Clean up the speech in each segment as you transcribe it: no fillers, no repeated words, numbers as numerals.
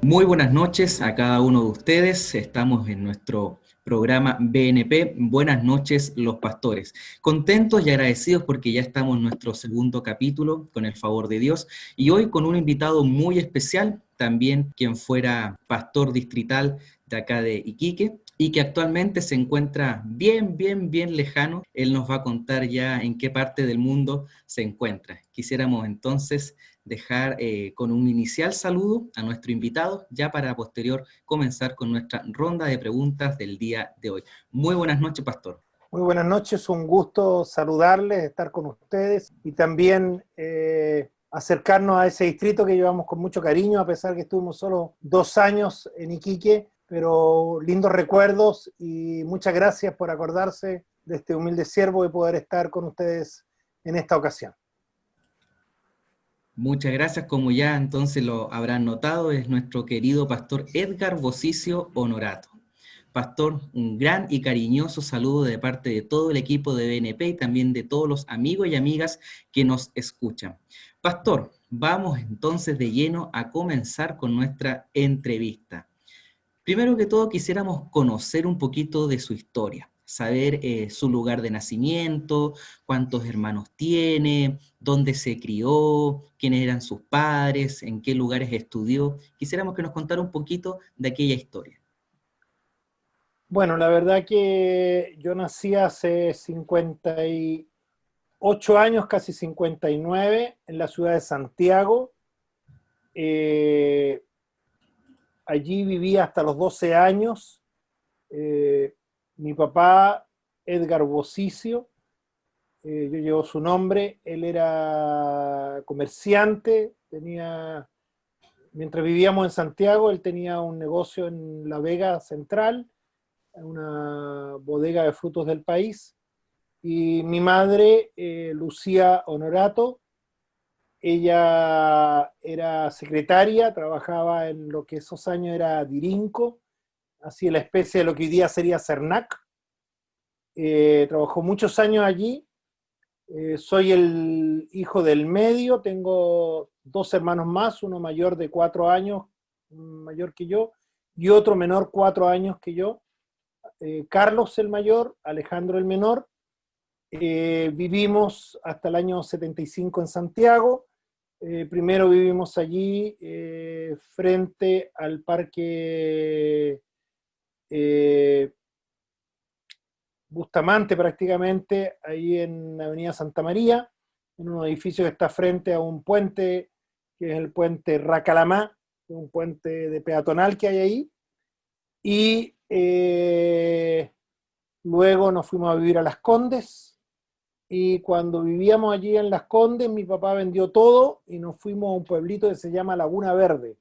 Muy buenas noches a cada uno de ustedes. Estamos en nuestro programa BNP. Buenas noches, los pastores. Contentos y agradecidos porque ya estamos en nuestro segundo capítulo, con el favor de Dios, y hoy con un invitado muy especial, también quien fuera pastor distrital de acá de Iquique, y que actualmente se encuentra bien lejano. Él nos va a contar ya en qué parte del mundo se encuentra. Quisiéramos entonces dejar con un inicial saludo a nuestro invitado, ya para posterior comenzar con nuestra ronda de preguntas del día de hoy. Muy buenas noches, pastor. Muy buenas noches, un gusto saludarles, estar con ustedes y también acercarnos a ese distrito que llevamos con mucho cariño, a pesar que estuvimos solo 2 años en Iquique, pero lindos recuerdos y muchas gracias por acordarse de este humilde siervo y poder estar con ustedes en esta ocasión. Muchas gracias, como ya entonces lo habrán notado, es nuestro querido pastor Edgar Bosicio Honorato. Pastor, un gran y cariñoso saludo de parte de todo el equipo de BNP y también de todos los amigos y amigas que nos escuchan. Pastor, vamos entonces de lleno a comenzar con nuestra entrevista. Primero que todo, quisiéramos conocer un poquito de su historia, saber su lugar de nacimiento, cuántos hermanos tiene, dónde se crió, quiénes eran sus padres, en qué lugares estudió. Quisiéramos que nos contara un poquito de aquella historia. Bueno, la verdad que yo nací hace 58 años, casi 59, en la ciudad de Santiago. Eh, Allí viví hasta los 12 años. Eh, Mi papá, Edgar Bosicio, yo llevo su nombre, él era comerciante, mientras vivíamos en Santiago, él tenía un negocio en La Vega Central, una bodega de frutos del país, y mi madre, Lucía Honorato, ella era secretaria, trabajaba en lo que esos años era Dirinco, así la especie de lo que hoy día sería CERNAC. Trabajó muchos años allí. Soy el hijo del medio, tengo 2 hermanos más, uno mayor de 4 años, mayor que yo, y otro menor 4 años que yo. Carlos el mayor, Alejandro el menor. Vivimos hasta el año 75 en Santiago. Primero vivimos allí frente al parque Bustamante, prácticamente, ahí en la avenida Santa María, en un edificio que está frente a un puente, que es el puente Racalamá, un puente de peatonal que hay ahí. Y luego nos fuimos a vivir a Las Condes, y cuando vivíamos allí en Las Condes, mi papá vendió todo y nos fuimos a un pueblito que se llama Laguna Verde,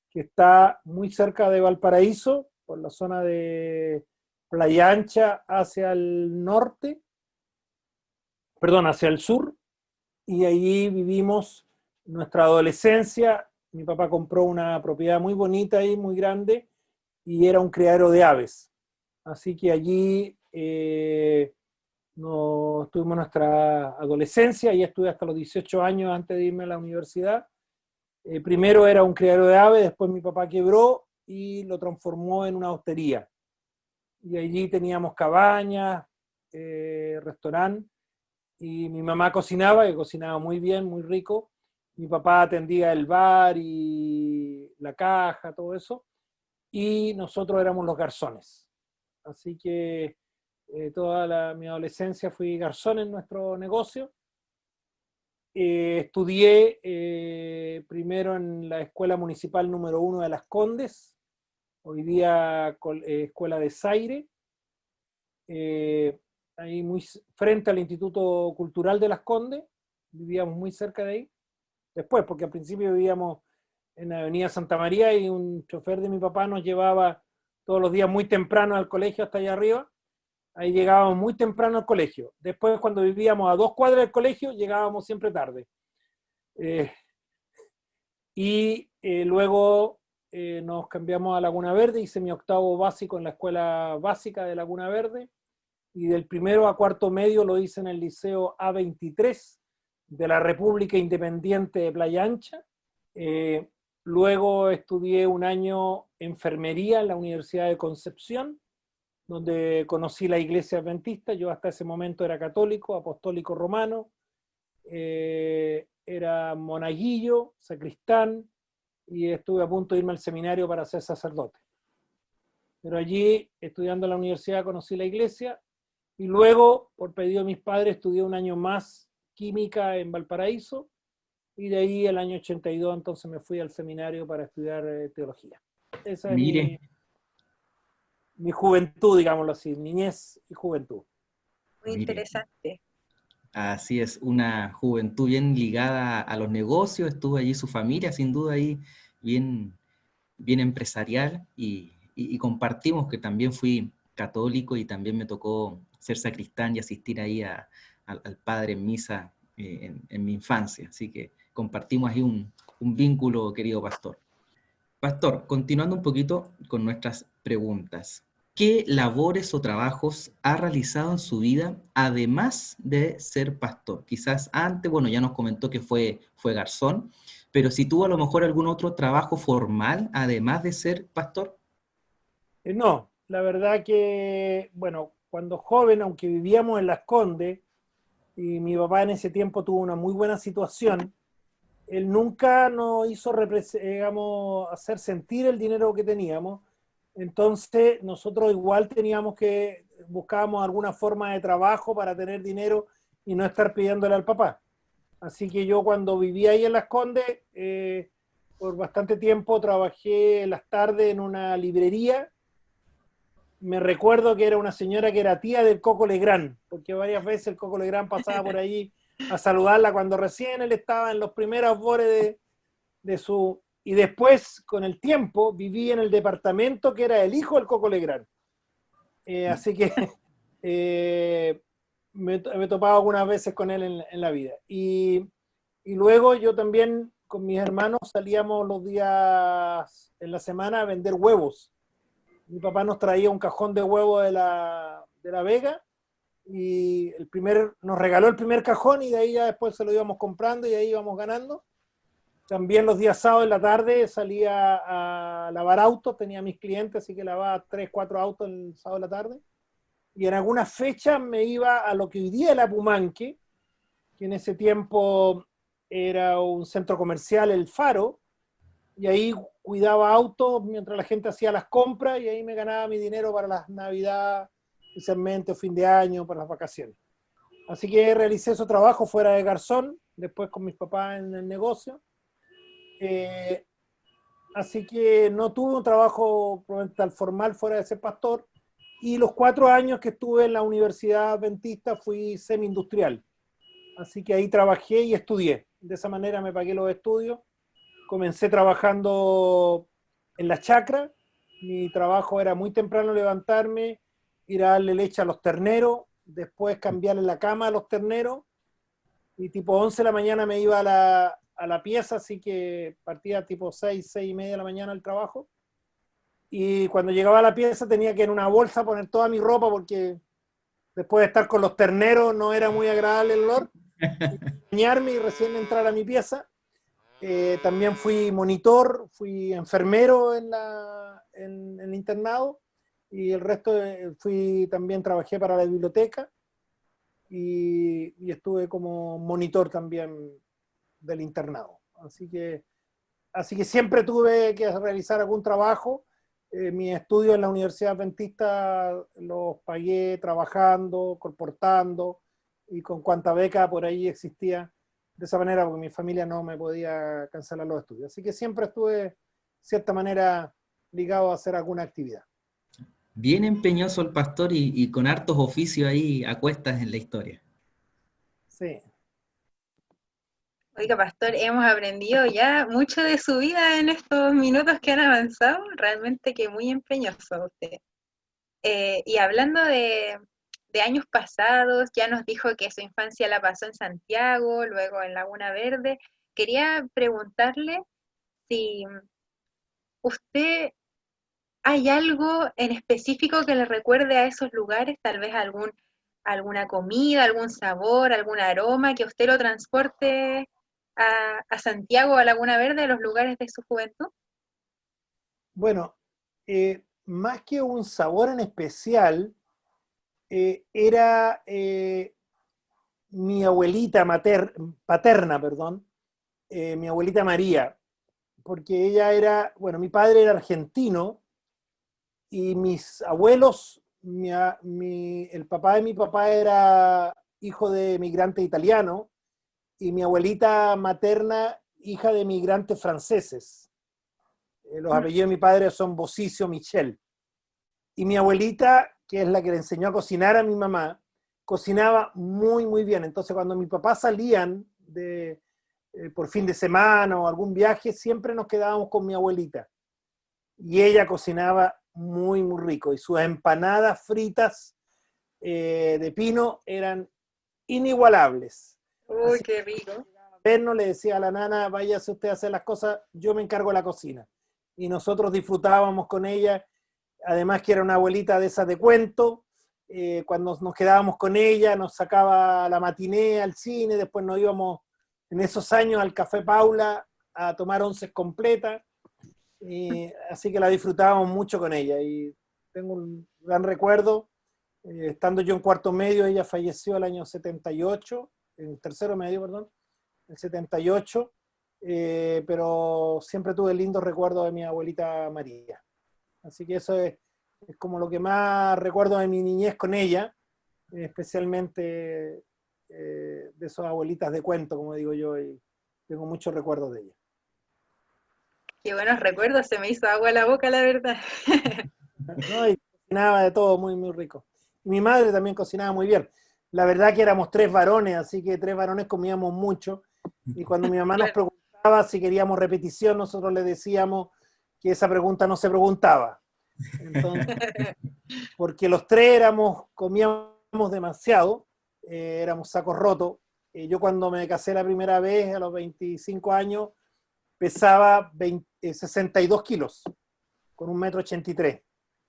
que está muy cerca de Valparaíso, por la zona de Playa Ancha hacia el norte, perdón, hacia el sur, y allí vivimos nuestra adolescencia. Mi papá compró una propiedad muy bonita ahí, muy grande, y era un criadero de aves. Así que allí tuvimos nuestra adolescencia, y estuve hasta los 18 años antes de irme a la universidad. Primero era un criadero de aves, después mi papá quebró y lo transformó en una hostería. Y allí teníamos cabañas, restaurante, y mi mamá cocinaba, que cocinaba muy bien, muy rico. Mi papá atendía el bar y la caja, todo eso, y nosotros éramos los garzones. Así que toda mi adolescencia fui garzón en nuestro negocio. Estudié primero en la Escuela Municipal número 1 de Las Condes, hoy día Escuela de Zaire, ahí muy frente al Instituto Cultural de Las Condes, vivíamos muy cerca de ahí. Después, porque al principio vivíamos en la Avenida Santa María y un chofer de mi papá nos llevaba todos los días muy temprano al colegio hasta allá arriba. Ahí llegábamos muy temprano al colegio. Después, cuando vivíamos a 2 cuadras del colegio, llegábamos siempre tarde. Luego nos cambiamos a Laguna Verde, hice mi octavo básico en la escuela básica de Laguna Verde, y del primero a cuarto medio lo hice en el Liceo A23 de la República Independiente de Playa Ancha. Luego estudié un año enfermería en la Universidad de Concepción, donde conocí la iglesia adventista. Yo hasta ese momento era católico, apostólico romano, era monaguillo, sacristán, y estuve a punto de irme al seminario para ser sacerdote. Pero allí, estudiando en la universidad, conocí la iglesia, y luego, por pedido de mis padres, estudié un año más química en Valparaíso, y de ahí el año 82 entonces me fui al seminario para estudiar teología. Esa es Mire, mi juventud, digámoslo así, niñez y juventud. Muy mire, interesante. así es, una juventud bien ligada a los negocios, estuvo allí su familia, sin duda ahí, bien, bien empresarial, y compartimos que también fui católico y también me tocó ser sacristán y asistir ahí al padre en misa en mi infancia, así que compartimos ahí un vínculo, querido pastor. Pastor, continuando un poquito con nuestras preguntas. ¿Qué labores o trabajos ha realizado en su vida además de ser pastor? Quizás antes, bueno, ya nos comentó que fue garzón, pero si tuvo a lo mejor algún otro trabajo formal además de ser pastor. No, la verdad que, bueno, cuando joven, aunque vivíamos en Las Condes, y mi papá en ese tiempo tuvo una muy buena situación, él nunca nos hizo, digamos, hacer sentir el dinero que teníamos. Entonces nosotros igual buscábamos alguna forma de trabajo para tener dinero y no estar pidiéndole al papá. Así que yo cuando vivía ahí en Las Condes, por bastante tiempo trabajé en las tardes en una librería. Me recuerdo que era una señora que era tía del Coco Legrand, porque varias veces el Coco Legrand pasaba por ahí a saludarla cuando recién él estaba en los primeros bores de su... Y después, con el tiempo, viví en el departamento que era el hijo del Coco Legrand. Así que me he topado algunas veces con él en la vida. Y luego yo también con mis hermanos salíamos los días en la semana a vender huevos. Mi papá nos traía un cajón de huevos de la Vega y nos regaló el primer cajón y de ahí ya después se lo íbamos comprando y ahí íbamos ganando. También los días sábados en la tarde salía a lavar autos, tenía mis clientes, así que lavaba 3, 4 autos el sábado en la tarde. Y en algunas fechas me iba a lo que hoy día es la Pumanque, que en ese tiempo era un centro comercial, El Faro, y ahí cuidaba autos mientras la gente hacía las compras y ahí me ganaba mi dinero para las Navidad, especialmente fin de año, para las vacaciones. Así que realicé esos trabajos fuera de garzón, después con mis papás en el negocio. Así que no tuve un trabajo tal formal fuera de ser pastor, y los 4 años que estuve en la Universidad Adventista fui semi-industrial. Así que ahí trabajé y estudié. De esa manera me pagué los estudios. Comencé trabajando en la chacra. Mi trabajo era muy temprano levantarme, ir a darle leche a los terneros, después cambiarle la cama a los terneros, y tipo 11 de la mañana me iba a la pieza, así que partía tipo 6, 6 y media de la mañana al trabajo. Y cuando llegaba a la pieza tenía que en una bolsa poner toda mi ropa porque después de estar con los terneros no era muy agradable el olor. Bañarme y recién entrar a mi pieza. También fui monitor, fui enfermero en el internado, y el resto también trabajé para la biblioteca y estuve como monitor también del internado. Así que siempre tuve que realizar algún trabajo. Mis estudios en la Universidad Adventista los pagué trabajando, colportando y con cuanta beca por ahí existía. De esa manera, porque mi familia no me podía cancelar los estudios. Así que siempre estuve, de cierta manera, ligado a hacer alguna actividad. Bien empeñoso el pastor y con hartos oficios ahí a cuestas en la historia. Sí. Oiga, pastor, hemos aprendido ya mucho de su vida en estos minutos que han avanzado. Realmente que muy empeñoso usted. Y hablando de años pasados, ya nos dijo que su infancia la pasó en Santiago, luego en Laguna Verde. Quería preguntarle si usted hay algo en específico que le recuerde a esos lugares, tal vez alguna comida, algún sabor, algún aroma que usted lo transporte a Santiago o a Laguna Verde, a los lugares de su juventud? Bueno, más que un sabor en especial, era mi abuelita paterna, perdón, mi abuelita María, porque ella era, bueno, mi padre era argentino y mis abuelos, el papá de mi papá era hijo de migrante italiano y mi abuelita materna, hija de migrantes franceses. Los apellidos de mi padre son Bosicio Michel. Y mi abuelita, que es la que le enseñó a cocinar a mi mamá, cocinaba muy, muy bien. Entonces, cuando mi papá salían por fin de semana o algún viaje, siempre nos quedábamos con mi abuelita. Y ella cocinaba muy, muy rico. Y sus empanadas fritas de pino eran inigualables. Uy, Así qué rico. vernos, le decía a la nana, váyase usted a hacer las cosas, yo me encargo de la cocina. Y nosotros disfrutábamos con ella, además que era una abuelita de esas de cuento, cuando nos quedábamos con ella, nos sacaba a la matiné, al cine, después nos íbamos en esos años al Café Paula a tomar onces completas, así que la disfrutábamos mucho con ella, y tengo un gran recuerdo, estando yo en cuarto medio, ella falleció el año 78, en tercero medio, perdón, el 78, pero siempre tuve lindos recuerdos de mi abuelita María. Así que eso es como lo que más recuerdo de mi niñez con ella, especialmente de esas abuelitas de cuento, como digo yo, y tengo muchos recuerdos de ella. Qué buenos recuerdos, se me hizo agua la boca, la verdad. ¿No? Y cocinaba de todo muy, muy rico. Y mi madre también cocinaba muy bien. La verdad que éramos 3 varones, así que 3 varones comíamos mucho. Y cuando mi mamá nos preguntaba si queríamos repetición, nosotros le decíamos que esa pregunta no se preguntaba. Entonces, porque los 3 comíamos demasiado, éramos sacos rotos. Yo cuando me casé la primera vez, a los 25 años, pesaba 62 kilos, con 1,83 m.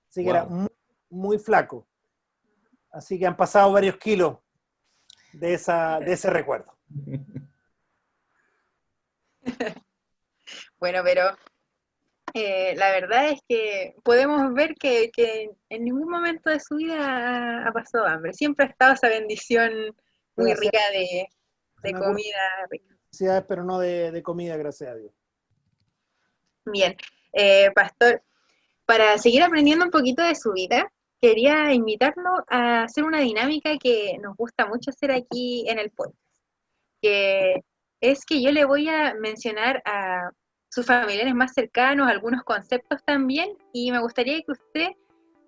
Así que era muy, muy flaco. Así que han pasado varios kilos de ese recuerdo. Bueno, pero la verdad es que podemos ver que en ningún momento de su vida ha pasado hambre. Siempre ha estado esa bendición muy rica de comida rica. Pero no de comida, gracias a Dios. Bien, Pastor, para seguir aprendiendo un poquito de su vida, quería invitarlo a hacer una dinámica que nos gusta mucho hacer aquí en el podcast, que es que yo le voy a mencionar a sus familiares más cercanos algunos conceptos también, y me gustaría que usted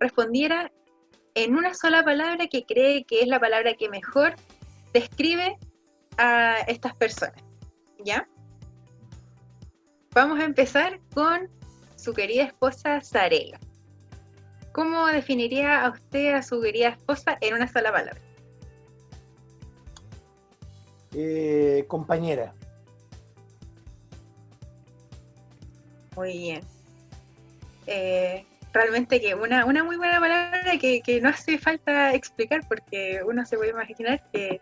respondiera en una sola palabra que cree que es la palabra que mejor describe a estas personas, ¿ya? Vamos a empezar con su querida esposa Sarela. ¿Cómo definiría a usted a su querida esposa en una sola palabra? Compañera. Muy bien. Realmente que una muy buena palabra que no hace falta explicar porque uno se puede imaginar que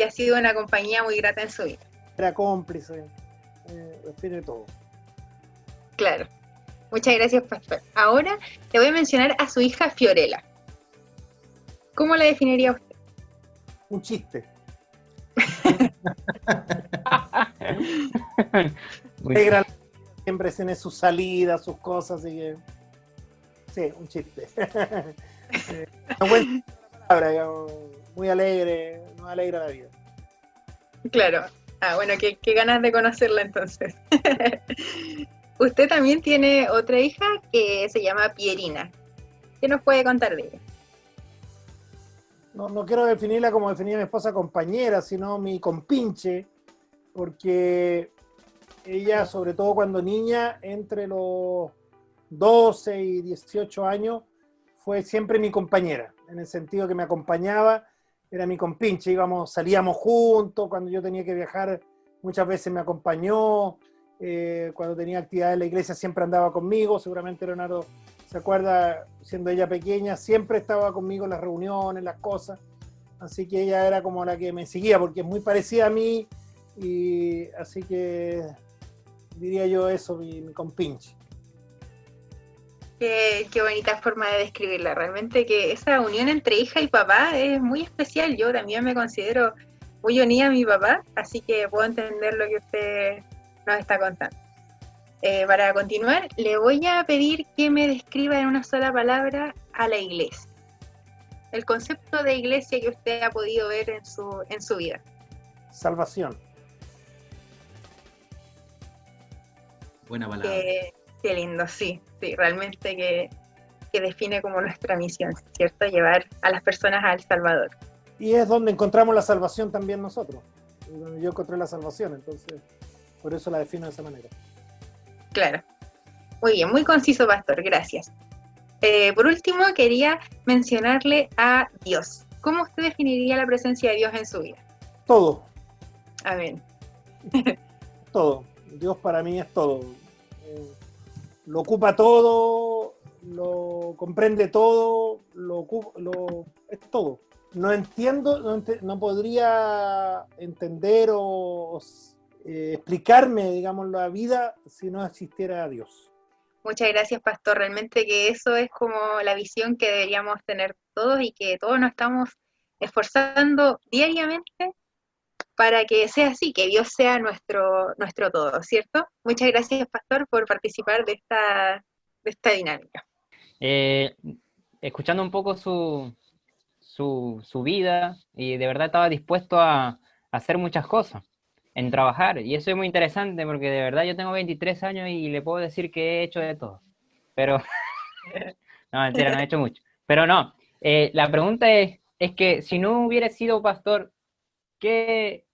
ha sido una compañía muy grata en su vida. Era cómplice, refiere todo. Claro. Muchas gracias, Pastor. Ahora le voy a mencionar a su hija Fiorella. ¿Cómo la definiría usted? Un chiste. Siempre tiene sus salidas, sus cosas, así que sí, un chiste. Una buena palabra, digamos, muy alegre, nos alegra la vida. Claro. Bueno, qué ganas de conocerla entonces. Usted también tiene otra hija que se llama Pierina. ¿Qué nos puede contar de ella? No quiero definirla como definía mi esposa compañera, sino mi compinche, porque ella, sobre todo cuando niña, entre los 12 y 18 años, fue siempre mi compañera, en el sentido que me acompañaba, era mi compinche, salíamos juntos, cuando yo tenía que viajar muchas veces me acompañó, cuando tenía actividad en la iglesia siempre andaba conmigo, seguramente Leonardo se acuerda, siendo ella pequeña, siempre estaba conmigo en las reuniones, las cosas, así que ella era como la que me seguía, porque es muy parecida a mí, y así que diría yo eso, mi compinche. Qué bonita forma de describirla. Realmente que esa unión entre hija y papá es muy especial. Yo también me considero muy unida a mi papá, así que puedo entender lo que usted nos está contando. Para continuar, le voy a pedir que me describa en una sola palabra a la iglesia. El concepto de iglesia que usted ha podido ver en su vida. Salvación. Buena palabra. Qué lindo, sí, realmente que define como nuestra misión, ¿cierto? Llevar a las personas al Salvador. Y es donde encontramos la salvación también nosotros. Donde yo encontré la salvación, entonces por eso la defino de esa manera. Claro. Muy bien, muy conciso, pastor, gracias. Por último, quería mencionarle a Dios. ¿Cómo usted definiría la presencia de Dios en su vida? Todo. Amén. Todo. Dios para mí es todo. Lo ocupa todo, lo comprende todo, es todo. No entiendo, no podría entender o explicarme, digamos, la vida si no existiera Dios. Muchas gracias, pastor. Realmente que eso es como la visión que deberíamos tener todos y que todos nos estamos esforzando diariamente para que sea así, que Dios sea nuestro todo, ¿cierto? Muchas gracias, pastor, por participar de esta dinámica. Escuchando un poco su vida, y de verdad estaba dispuesto a hacer muchas cosas, en trabajar, y eso es muy interesante porque de verdad yo tengo 23 años y le puedo decir que he hecho de todo, pero no, mentira, no he hecho mucho, pero no, la pregunta es que si no hubiera sido pastor, ¿qué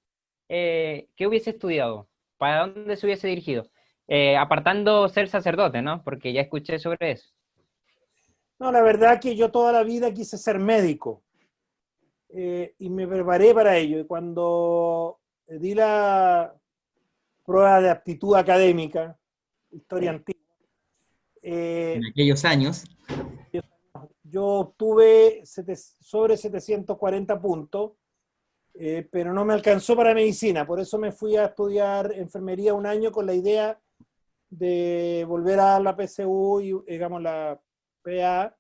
hubiese estudiado? ¿Para dónde se hubiese dirigido? Apartando ser sacerdote, ¿no? Porque ya escuché sobre eso. No, la verdad que yo toda la vida quise ser médico y me preparé para ello. Y cuando di la prueba de aptitud académica, historia antigua, En aquellos años. yo obtuve sobre 740 puntos, pero no me alcanzó para medicina. Por eso me fui a estudiar enfermería un año con la idea de volver a la PSU y, digamos, la PA,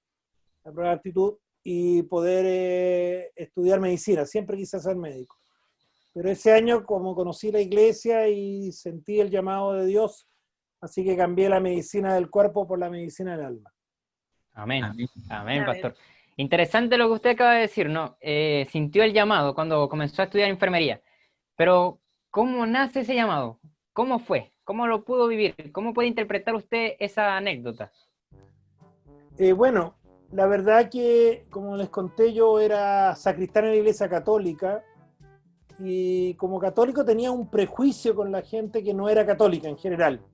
la prueba de aptitud, y poder estudiar medicina. Siempre quise ser médico. Pero ese año, como conocí la iglesia y sentí el llamado de Dios, así que cambié la medicina del cuerpo por la medicina del alma. Amén. Amén, pastor. Interesante lo que usted acaba de decir, ¿no? Sintió el llamado cuando comenzó a estudiar enfermería. Pero, ¿cómo nace ese llamado? ¿Cómo fue? ¿Cómo lo pudo vivir? ¿Cómo puede interpretar usted esa anécdota? Bueno, la verdad que, como les conté, yo era sacristán en la iglesia católica y como católico tenía un prejuicio con la gente que no era católica en general.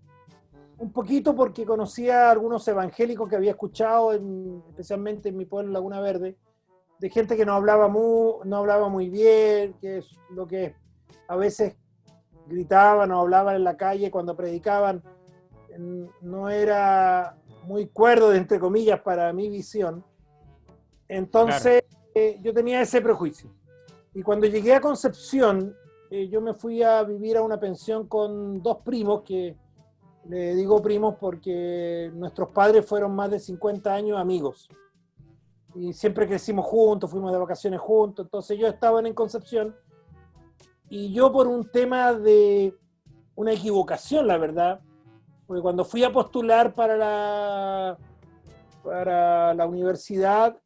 Un poquito porque conocía a algunos evangélicos que había escuchado, especialmente en mi pueblo, Laguna Verde, de gente que no hablaba muy bien, que es lo que a veces gritaban o hablaban en la calle cuando predicaban, no era muy cuerdo, entre comillas, para mi visión. Entonces, claro, yo tenía ese prejuicio. Y cuando llegué a Concepción, yo me fui a vivir a una pensión con dos primos, que le digo primos porque nuestros padres fueron más de 50 años amigos. Y siempre crecimos juntos, fuimos de vacaciones juntos. Entonces yo estaba en Concepción y yo, por un tema de una equivocación, la verdad, porque cuando fui a postular para la universidad,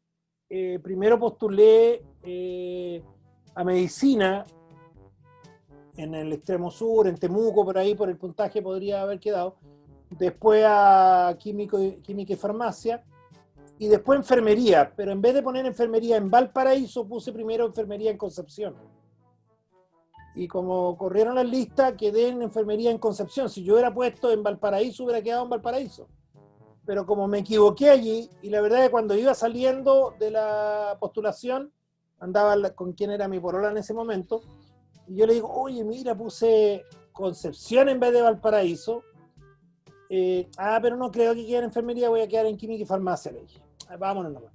primero postulé a medicina en el extremo sur, en Temuco, por ahí, por el puntaje podría haber quedado. Después a química y farmacia. Y después enfermería. Pero en vez de poner enfermería en Valparaíso, puse primero enfermería en Concepción. Y como corrieron las listas, quedé en enfermería en Concepción. Si yo hubiera puesto en Valparaíso, hubiera quedado en Valparaíso. Pero como me equivoqué allí, y la verdad es que cuando iba saliendo de la postulación, andaba con quien era mi polola en ese momento, y yo le digo, oye, mira, puse Concepción en vez de Valparaíso. Pero no creo que quede en enfermería, voy a quedar en química y farmacia, le dije. Vámonos nomás.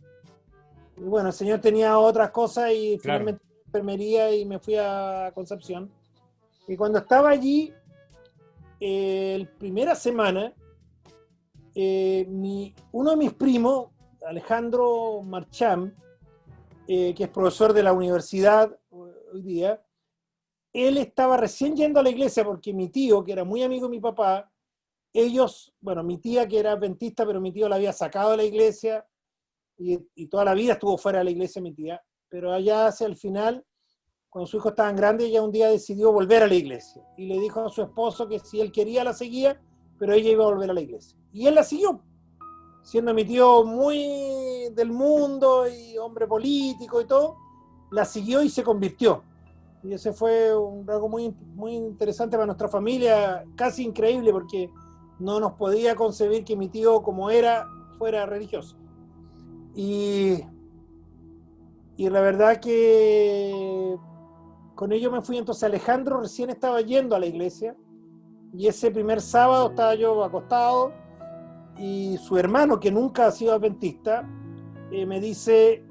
Y bueno, el señor tenía otras cosas y claro, finalmente enfermería y me fui a Concepción. Y cuando estaba allí, la primera semana, uno de mis primos, Alejandro Marchán, que es profesor de la universidad hoy día, él estaba recién yendo a la iglesia porque mi tío, que era muy amigo de mi papá, mi tía que era adventista, pero mi tío la había sacado de la iglesia y toda la vida estuvo fuera de la iglesia mi tía, pero allá hacia el final, cuando sus hijos estaban grandes, ella un día decidió volver a la iglesia y le dijo a su esposo que si él quería la seguía, pero ella iba a volver a la iglesia. Y él la siguió, siendo mi tío muy del mundo y hombre político y todo, la siguió y se convirtió. Y ese fue algo muy, muy interesante para nuestra familia, casi increíble, porque no nos podía concebir que mi tío, como era, fuera religioso. Y la verdad que con ello me fui. Entonces Alejandro recién estaba yendo a la iglesia, y ese primer sábado estaba yo acostado, y su hermano, que nunca ha sido adventista, me dice,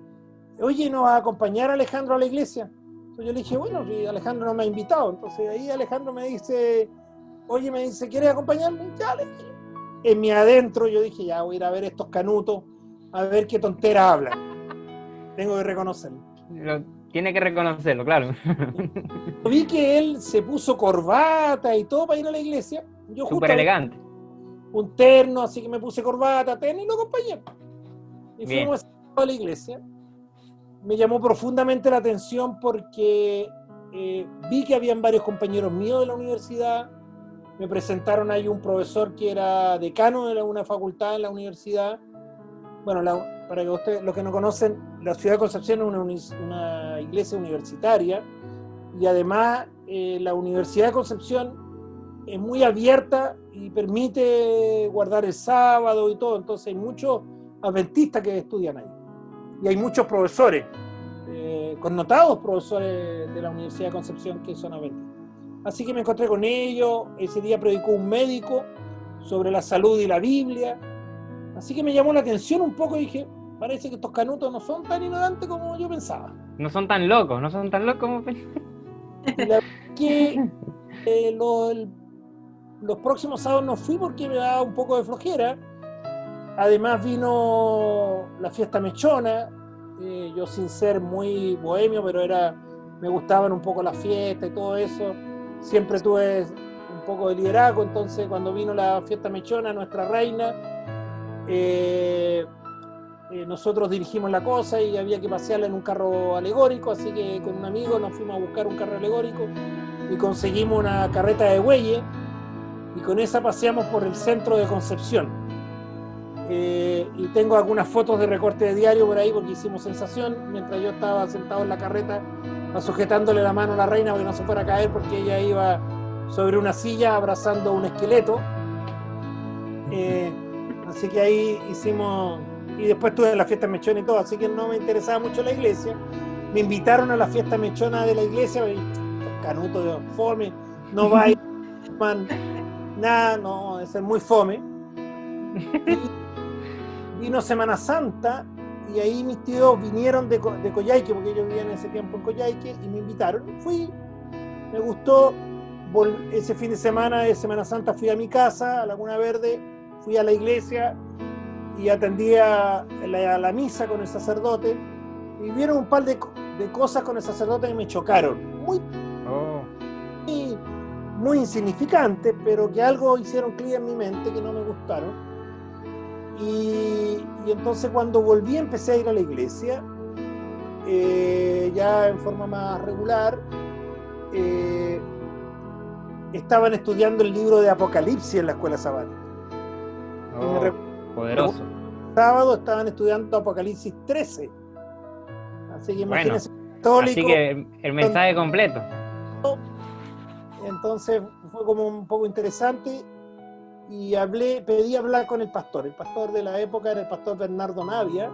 oye, ¿nos vas a acompañar Alejandro a la iglesia? Entonces yo le dije, bueno, si Alejandro no me ha invitado. Entonces ahí Alejandro me dice, oye, ¿quieres acompañarme? Ya, le dije. En mi adentro yo dije, ya voy a ir a ver estos canutos, a ver qué tontera hablan. Tengo que reconocerlo. Tiene que reconocerlo, claro. Vi que él se puso corbata y todo para ir a la iglesia. Yo Súper elegante. Un terno, así que me puse corbata, terno y lo acompañé. Y Bien. fuimos a la iglesia. Me llamó profundamente la atención porque vi que habían varios compañeros míos de la universidad. Me presentaron ahí un profesor que era decano de una facultad en la universidad. Bueno, para que ustedes, los que no conocen, la ciudad de Concepción es una iglesia universitaria, y además la Universidad de Concepción es muy abierta y permite guardar el sábado y todo. Entonces hay muchos adventistas que estudian ahí. Y hay muchos profesores, connotados profesores de la Universidad de Concepción que son adventistas. Así que me encontré con ellos. Ese día predicó un médico sobre la salud y la Biblia. Así que me llamó la atención un poco y dije, parece que estos canutos no son tan ignorantes como yo pensaba. No son tan locos como Y la verdad es que los próximos sábados no fui porque me daba un poco de flojera. Además vino la fiesta mechona. Yo, sin ser muy bohemio, pero me gustaban un poco las fiestas y todo eso. Siempre tuve un poco de liderazgo. Entonces cuando vino la fiesta mechona, nuestra reina, nosotros dirigimos la cosa y había que pasearla en un carro alegórico, así que con un amigo nos fuimos a buscar un carro alegórico y conseguimos una carreta de bueyes, y con esa paseamos por el centro de Concepción. Y tengo algunas fotos de recorte de diario por ahí porque hicimos sensación mientras yo estaba sentado en la carreta sujetándole la mano a la reina para que no se fuera a caer, porque ella iba sobre una silla abrazando un esqueleto. Así que ahí hicimos, y después tuve la fiesta mechona y todo, así que no me interesaba mucho la iglesia. Me invitaron a la fiesta mechona de la iglesia, y canuto de fome, no va a ir nada, no, es muy fome. Y vino Semana Santa, y ahí mis tíos vinieron de Coyhaique, porque ellos vivían en ese tiempo en Coyhaique, y me invitaron. Fui, me gustó. Ese fin de Semana Santa, fui a mi casa, a Laguna Verde, fui a la iglesia y atendí a la misa con el sacerdote, y vieron un par de cosas con el sacerdote que me chocaron, muy insignificantes, pero que algo hicieron clic en mi mente, que no me gustaron. Y entonces cuando volví empecé a ir a la iglesia, ya en forma más regular. Estaban estudiando el libro de Apocalipsis en la escuela sabática. Poderoso. El sábado estaban estudiando Apocalipsis 13. Así que imagínense, católico. Así que el mensaje completo. Entonces fue como un poco interesante, y pedí hablar con el pastor. El pastor de la época era el pastor Bernardo Navia.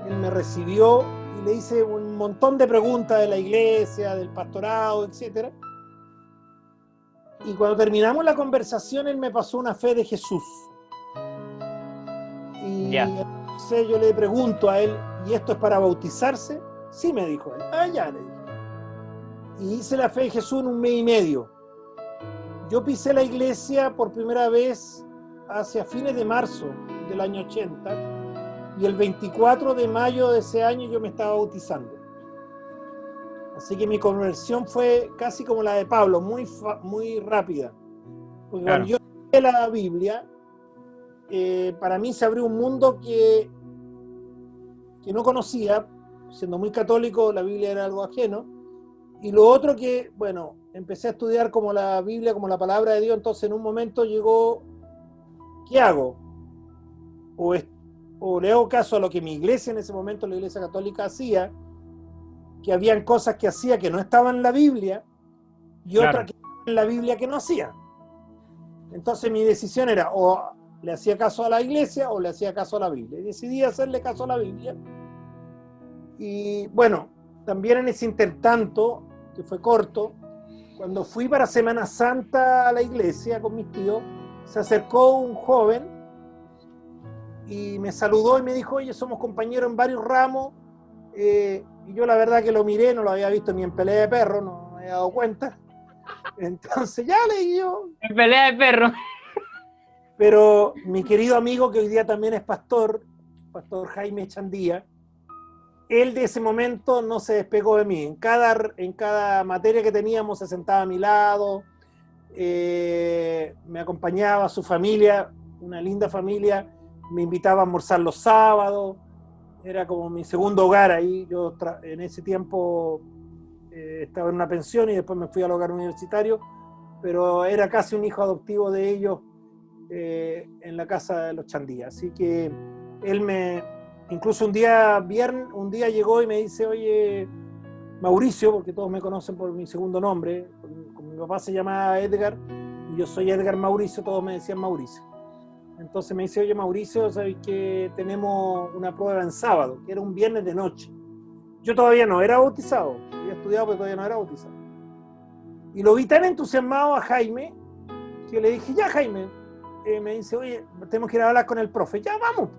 Él me recibió y le hice un montón de preguntas de la iglesia, del pastorado, etcétera. Y cuando terminamos la conversación, él me pasó una fe de Jesús. Y entonces yo le pregunto a él, ¿y esto es para bautizarse? Sí, me dijo él. Ah, ya, le dije. y hice la fe en Jesús en 1 mes y medio. Yo pisé la iglesia por primera vez hacia fines de marzo del año 80 y el 24 de mayo de ese año yo me estaba bautizando. Así que mi conversión fue casi como la de Pablo, muy rápida. Porque Claro. cuando yo leí la Biblia, para mí se abrió un mundo que no conocía. Siendo muy católico, la Biblia era algo ajeno. Y lo otro que, bueno, empecé a estudiar como la Biblia, como la palabra de Dios, entonces en un momento llegó, ¿qué hago? O le hago caso a lo que mi iglesia en ese momento, la iglesia católica, hacía, que habían cosas que hacía que no estaban en la Biblia, y Claro. otras que estaban en la Biblia que no hacía. Entonces mi decisión era, o le hacía caso a la iglesia, o le hacía caso a la Biblia. Y decidí hacerle caso a la Biblia. Y bueno, también en ese intertanto, que fue corto, cuando fui para Semana Santa a la iglesia con mis tíos, se acercó un joven y me saludó y me dijo, oye, somos compañeros en varios ramos, y yo la verdad que lo miré, no lo había visto ni en pelea de perro, no me había dado cuenta. Entonces ya leí yo. En pelea de perro. Pero mi querido amigo, que hoy día también es pastor Jaime Chandía, él de ese momento no se despegó de mí. En cada materia que teníamos se sentaba a mi lado, me acompañaba su familia, una linda familia, me invitaba a almorzar los sábados, era como mi segundo hogar ahí. Yo en ese tiempo estaba en una pensión y después me fui al hogar universitario, pero era casi un hijo adoptivo de ellos en la casa de los Chandía. Así que él incluso un día llegó y me dice, oye, Mauricio, porque todos me conocen por mi segundo nombre, como mi papá se llamaba Edgar, y yo soy Edgar Mauricio, todos me decían Mauricio. Entonces me dice, oye Mauricio, ¿sabes que tenemos una prueba en sábado? Que era un viernes de noche. Yo todavía no era bautizado, había estudiado pero todavía no era bautizado. Y lo vi tan entusiasmado a Jaime, que le dije, ya Jaime, me dice, oye, tenemos que ir a hablar con el profe, ya vamos.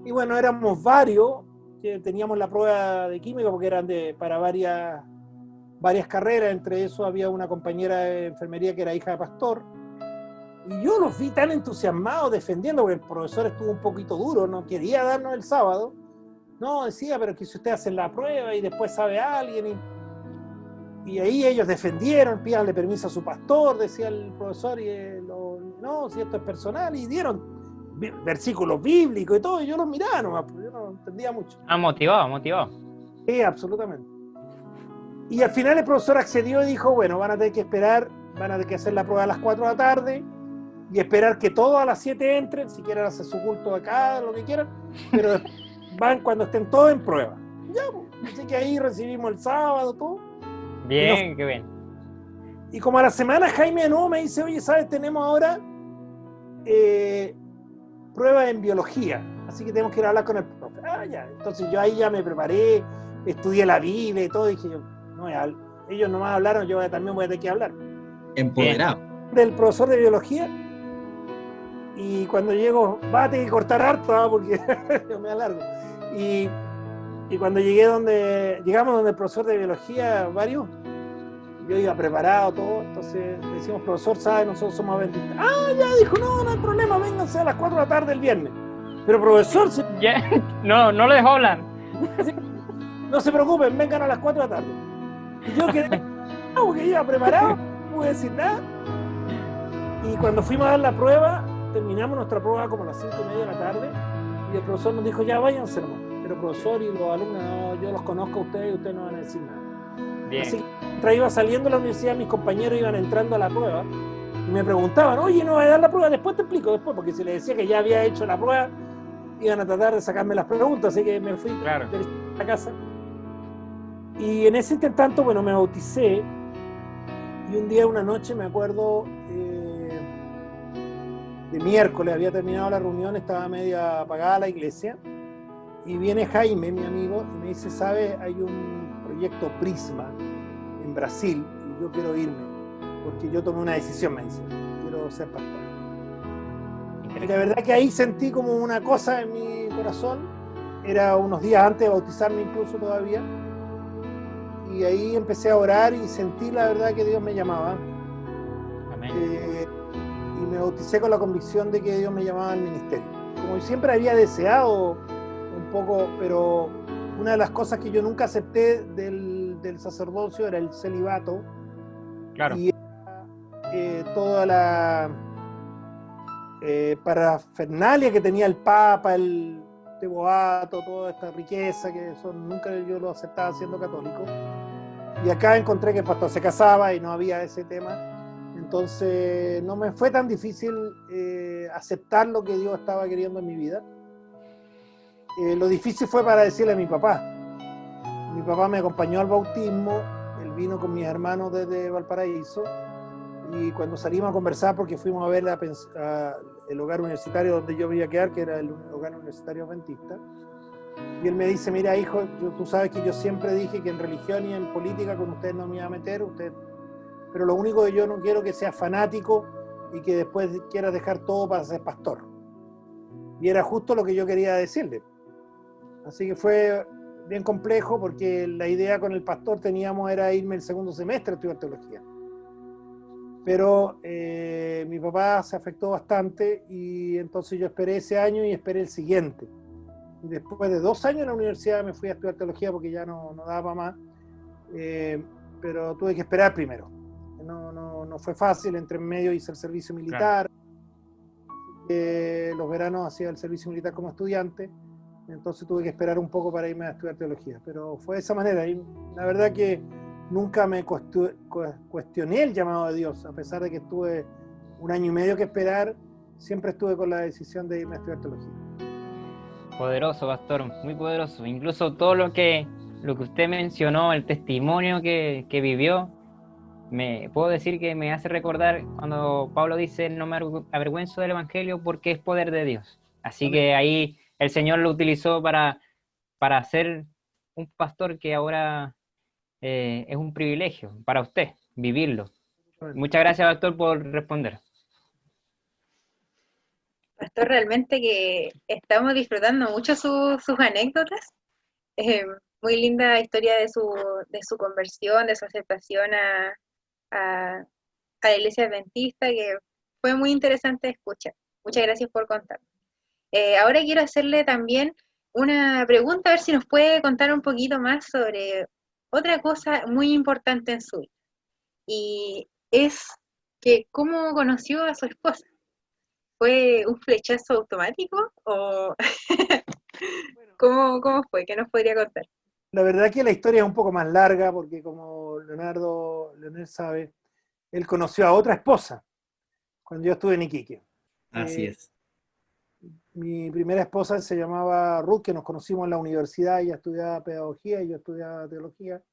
Y bueno, éramos varios que teníamos la prueba de química porque eran para varias carreras, entre eso había una compañera de enfermería que era hija de pastor, y yo los vi tan entusiasmados defendiendo, porque el profesor estuvo un poquito duro, no quería darnos el sábado, no, decía, pero que si usted hace la prueba y después sabe a alguien, y ahí ellos defendieron, pídanle permiso a su pastor, decía el profesor, y no, si esto es personal, y dieron versículos bíblicos y todo, y yo los miraba nomás, yo no entendía mucho. Motivado. Sí, absolutamente. Y al final el profesor accedió y dijo, bueno, van a tener que esperar, van a tener que hacer la prueba a las 4 de la tarde y esperar que todos a las 7 entren, si quieren hacer su culto acá, lo que quieran, pero van cuando estén todos en prueba. Ya, así que ahí recibimos el sábado, todo. Bien, qué bien. Y como a la semana Jaime de nuevo me dice, oye, ¿sabes? Tenemos ahora prueba en biología, así que tenemos que ir a hablar con el profe. Ah, ya. Entonces yo ahí ya me preparé, estudié la Biblia y todo, dije yo, no, ellos nomás hablaron, yo también voy a tener que hablar. Empoderado. Del profesor de biología, y cuando llego, va a tener que cortar harto, porque yo me alargo. Y cuando llegamos donde el profesor de biología, varios, yo iba preparado, todo, entonces le decimos, profesor, ¿sabe? Nosotros somos adventistas. Ah, ya, dijo, no hay problema, vénganse a las 4 de la tarde el viernes. Pero profesor, Ya, no lo dejó hablar. no se preocupen, vengan a las 4 de la tarde. Y yo quedé, porque iba preparado, no pude decir nada. Y cuando fuimos a dar la prueba, terminamos nuestra prueba como a las 5:30 de la tarde, y el profesor nos dijo, ya váyanse nomás. Pero profesor y los alumnos, no, yo los conozco a ustedes y ustedes no van a decir nada. Bien. Así que mientras iba saliendo de la universidad, mis compañeros iban entrando a la prueba y me preguntaban, oye, ¿no vas a dar la prueba? Después te explico, porque si les decía que ya había hecho la prueba, iban a tratar de sacarme las preguntas, así que me fui a la casa. Y en ese intertanto, bueno, me bauticé, y un día, una noche, me acuerdo, de miércoles, había terminado la reunión, estaba media apagada la iglesia, y viene Jaime, mi amigo, y me dice, ¿sabes? Hay un proyecto Prisma en Brasil y yo quiero irme porque yo tomé una decisión, me dice, quiero ser pastor. Y la verdad que ahí sentí como una cosa en mi corazón, era unos días antes de bautizarme incluso todavía, y ahí empecé a orar y sentí la verdad que Dios me llamaba. Amén. Y me bauticé con la convicción de que Dios me llamaba al ministerio. Como siempre había deseado un poco, pero una de las cosas que yo nunca acepté del sacerdocio era el celibato. Claro. Y toda la parafernalia que tenía el Papa, el Teboato, toda esta riqueza, que eso nunca yo lo aceptaba siendo católico. Y acá encontré que el pastor se casaba y no había ese tema. Entonces no me fue tan difícil aceptar lo que Dios estaba queriendo en mi vida. Lo difícil fue para decirle a mi papá. Mi papá me acompañó al bautismo, él vino con mis hermanos desde Valparaíso, y cuando salimos a conversar, porque fuimos a ver el hogar universitario donde yo me iba a quedar, que era el hogar universitario adventista, y él me dice, mira hijo, tú sabes que yo siempre dije que en religión y en política con usted no me iba a meter, pero lo único que yo no quiero que sea fanático y que después quieras dejar todo para ser pastor. Y era justo lo que yo quería decirle. Así que fue bien complejo, porque la idea con el pastor era irme el segundo semestre a estudiar teología. Pero mi papá se afectó bastante y entonces yo esperé ese año y esperé el siguiente. Y después de 2 años en la universidad me fui a estudiar teología porque ya no daba más, pero tuve que esperar primero. No fue fácil, entre en medio hice el servicio militar, los veranos hacía el servicio militar como estudiante, entonces tuve que esperar un poco para irme a estudiar teología, pero fue de esa manera. Y la verdad que nunca me cuestioné el llamado de Dios, a pesar de que estuve 1 año y medio que esperar, siempre estuve con la decisión de irme a estudiar teología. Poderoso, pastor, muy poderoso. Incluso todo lo que usted mencionó, el testimonio que vivió, puedo decir que me hace recordar cuando Pablo dice, no me avergüenzo del Evangelio porque es poder de Dios. Así Amén. Que ahí el Señor lo utilizó para ser un pastor que ahora es un privilegio para usted vivirlo. Muchas gracias, pastor, por responder. Pastor, realmente que estamos disfrutando mucho sus anécdotas. Muy linda historia de su conversión, de su aceptación a la iglesia adventista, que fue muy interesante de escuchar. Muchas gracias por contar. Ahora quiero hacerle también una pregunta, a ver si nos puede contar un poquito más sobre otra cosa muy importante en su vida. Y es que cómo conoció a su esposa. ¿Fue un flechazo automático o cómo fue? ¿Qué nos podría contar? La verdad que la historia es un poco más larga, porque como Leonel sabe, él conoció a otra esposa cuando yo estuve en Iquique. Así es. Mi primera esposa se llamaba Ruth, que nos conocimos en la universidad. Ella estudiaba pedagogía y yo estudiaba teología.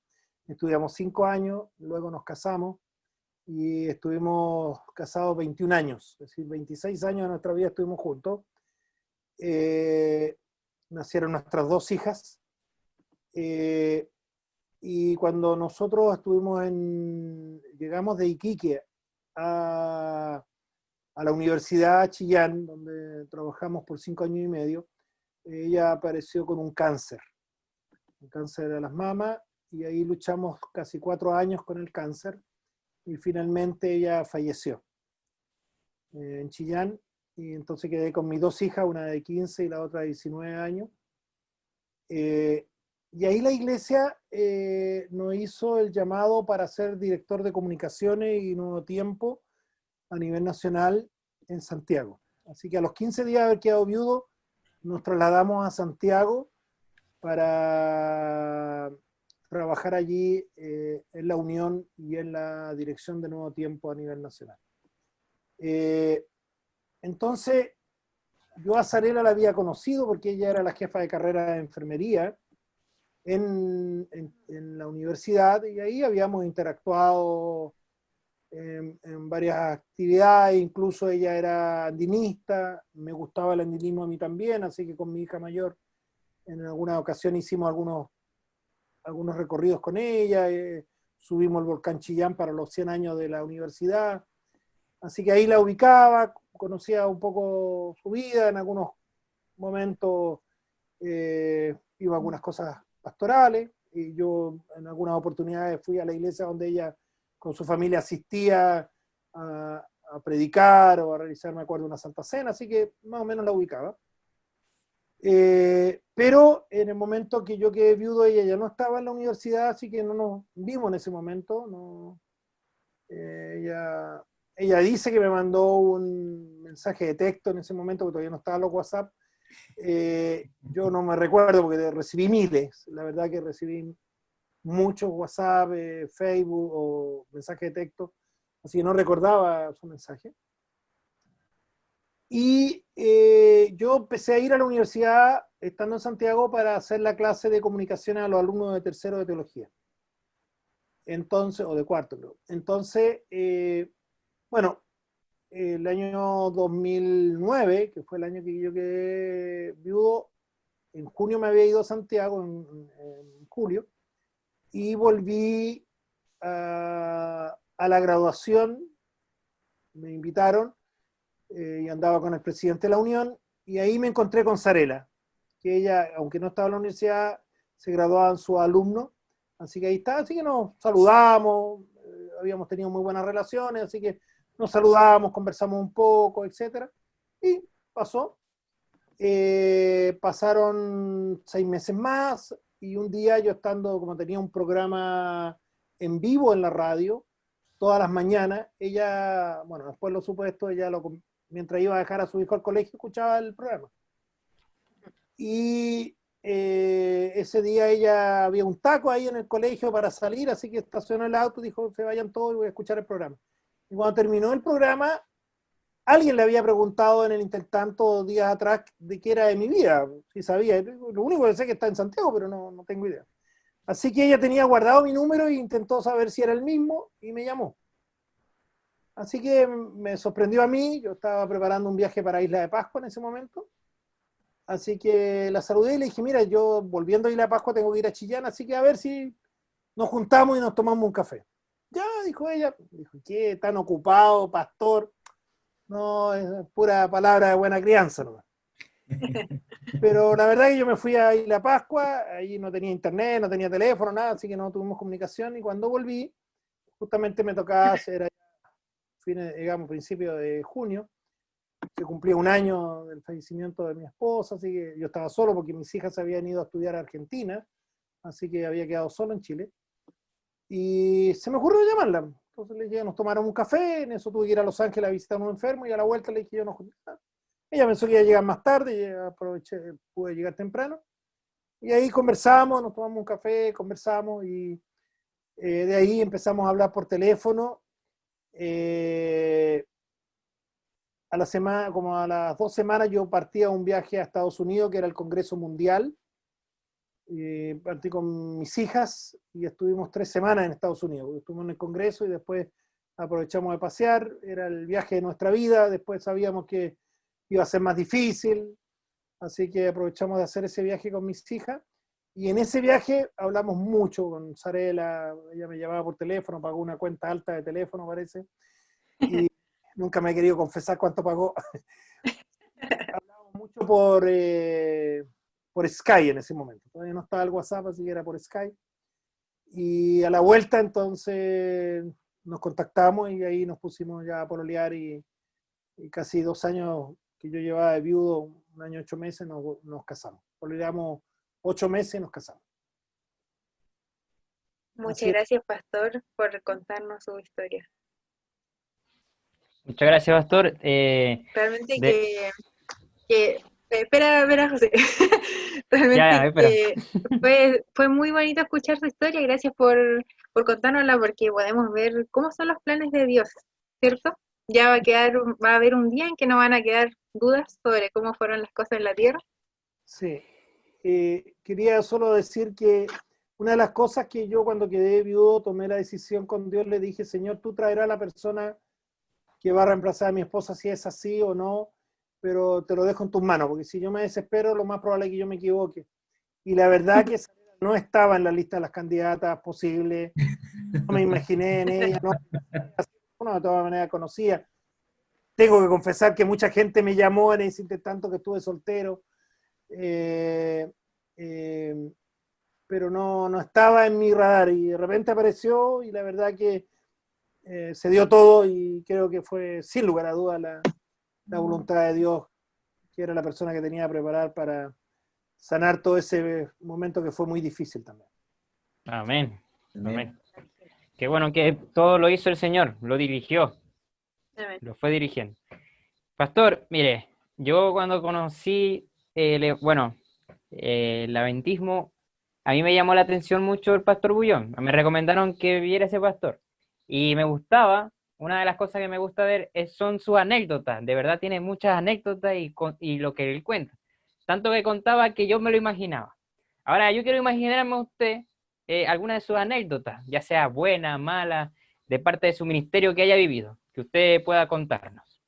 Estudiamos 5 años, luego nos casamos y estuvimos casados 21 años, es decir, 26 años de nuestra vida estuvimos juntos. Nacieron nuestras 2 hijas. Y cuando nosotros llegamos de Iquique a la Universidad Chillán, donde trabajamos por 5 años y medio, ella apareció con un cáncer a las mamas, y ahí luchamos casi 4 años con el cáncer, y finalmente ella falleció en Chillán, y entonces quedé con mis 2 hijas, una de 15 y la otra de 19 años. Y ahí la iglesia nos hizo el llamado para ser director de comunicaciones y Nuevo Tiempo a nivel nacional en Santiago. Así que a los 15 días de haber quedado viudo, nos trasladamos a Santiago para trabajar allí en la unión y en la dirección de Nuevo Tiempo a nivel nacional. Entonces, yo a Zarela la había conocido porque ella era la jefa de carrera de enfermería en la universidad, y ahí habíamos interactuado en varias actividades. Incluso ella era andinista, me gustaba el andinismo a mí también, así que con mi hija mayor en alguna ocasión hicimos algunos recorridos con ella, subimos el volcán Chillán para los 100 años de la universidad, así que ahí la ubicaba, conocía un poco su vida, en algunos momentos iba a algunas cosas pastorales, y yo en algunas oportunidades fui a la iglesia donde ella con su familia asistía a predicar o a realizar, me acuerdo, una Santa Cena, así que más o menos la ubicaba. Pero en el momento que yo quedé viudo, ella ya no estaba en la universidad, así que no nos vimos en ese momento. No, ella dice que me mandó un mensaje de texto en ese momento, que todavía no estaba en los WhatsApp. Yo no me recuerdo porque recibí miles, la verdad que recibí muchos WhatsApp, Facebook o mensajes de texto, así que no recordaba su mensaje. Y yo empecé a ir a la universidad estando en Santiago para hacer la clase de comunicaciones a los alumnos de tercero de teología. Entonces, o de cuarto, creo. Entonces, bueno, el año 2009, que fue el año que yo quedé viudo, en junio me había ido a Santiago, en julio, y volví a la graduación, me invitaron, y andaba con el presidente de la Unión, y ahí me encontré con Sarela, que ella, aunque no estaba en la universidad, se graduaban sus alumnos, así que ahí está, así que nos saludamos, habíamos tenido muy buenas relaciones, así que nos saludamos, conversamos un poco, etcétera, y pasó. Pasaron 6 meses más, y un día yo estando, como tenía un programa en vivo en la radio, todas las mañanas, ella, bueno, después lo supo esto, mientras iba a dejar a su hijo al colegio, escuchaba el programa. Y ese día ella había un taco ahí en el colegio para salir, así que estacionó el auto, dijo, se vayan todos y voy a escuchar el programa. Y cuando terminó el programa, alguien le había preguntado en el intertanto días atrás de qué era de mi vida, si sabía. Lo único que sé es que está en Santiago, pero no tengo idea. Así que ella tenía guardado mi número e intentó saber si era el mismo y me llamó. Así que me sorprendió a mí, yo estaba preparando un viaje para Isla de Pascua en ese momento. Así que la saludé y le dije, mira, yo volviendo a Isla de Pascua tengo que ir a Chillán, así que a ver si nos juntamos y nos tomamos un café. Ya, dijo ella. Dijo, ¿qué? ¿Tan ocupado, pastor? No, es pura palabra de buena crianza nomás. Pero la verdad es que yo me fui a Isla Pascua, ahí no tenía internet, no tenía teléfono, nada, así que no tuvimos comunicación, y cuando volví, justamente me tocaba hacer, digamos, principio de junio, se cumplía un año del fallecimiento de mi esposa, así que yo estaba solo porque mis hijas se habían ido a estudiar a Argentina, así que había quedado solo en Chile, y se me ocurrió llamarla. Entonces le dije, nos tomaron un café, en eso tuve que ir a Los Ángeles a visitar a un enfermo, y a la vuelta le dije, yo no. Ella pensó que iba a llegar más tarde, y aproveché, pude llegar temprano, y ahí conversamos, nos tomamos un café, conversamos, y de ahí empezamos a hablar por teléfono. A la semana, como a las 2 semanas, yo partí a un viaje a Estados Unidos, que era el Congreso Mundial. Partí con mis hijas y estuvimos 3 semanas en Estados Unidos. Estuvimos en el Congreso y después aprovechamos de pasear. Era el viaje de nuestra vida. Después sabíamos que iba a ser más difícil, así que aprovechamos de hacer ese viaje con mis hijas. Y en ese viaje hablamos mucho con Sarela. Ella me llamaba por teléfono, pagó una cuenta alta de teléfono, parece. Y nunca me he querido confesar cuánto pagó. Hablamos mucho por Skype en ese momento. Todavía no estaba el WhatsApp, así que era por Skype. Y a la vuelta, entonces, nos contactamos y ahí nos pusimos ya a pololear, y casi 2 años que yo llevaba de viudo, 1 año 8 meses, nos casamos. Pololeamos 8 meses y nos casamos. Muchas gracias, pastor, por contarnos su historia. Muchas gracias, pastor. Realmente espera, José. Realmente espera. fue muy bonito escuchar su historia. Gracias por contárnosla, porque podemos ver cómo son los planes de Dios, ¿cierto? Ya va a haber un día en que no van a quedar dudas sobre cómo fueron las cosas en la tierra. Sí. Quería solo decir que una de las cosas que yo, cuando quedé viudo, tomé la decisión con Dios, le dije, Señor, tú traerás a la persona que va a reemplazar a mi esposa, si es así o no, pero te lo dejo en tus manos, porque si yo me desespero, lo más probable es que yo me equivoque. Y la verdad que no estaba en la lista de las candidatas posibles, no me imaginé en ella, no, de todas maneras conocía. Tengo que confesar que mucha gente me llamó en ese tanto que estuve soltero. pero no estaba en mi radar y de repente apareció y la verdad que se dio todo y creo que fue sin lugar a dudas la voluntad de Dios, que era la persona que tenía que preparar para sanar todo ese momento que fue muy difícil también. Amén. Amén. Amén. Qué bueno que todo lo hizo el Señor, lo dirigió, Amén. lo fue dirigiendo. Pastor, mire, yo cuando conocí, el adventismo, a mí me llamó la atención mucho el pastor Bullón. Me recomendaron que viera ese pastor. Y me gustaba, una de las cosas que me gusta ver son sus anécdotas. De verdad tiene muchas anécdotas y lo que él cuenta. Tanto que contaba que yo me lo imaginaba. Ahora, yo quiero imaginarme a usted alguna de sus anécdotas, ya sea buena, mala, de parte de su ministerio que haya vivido, que usted pueda contarnos.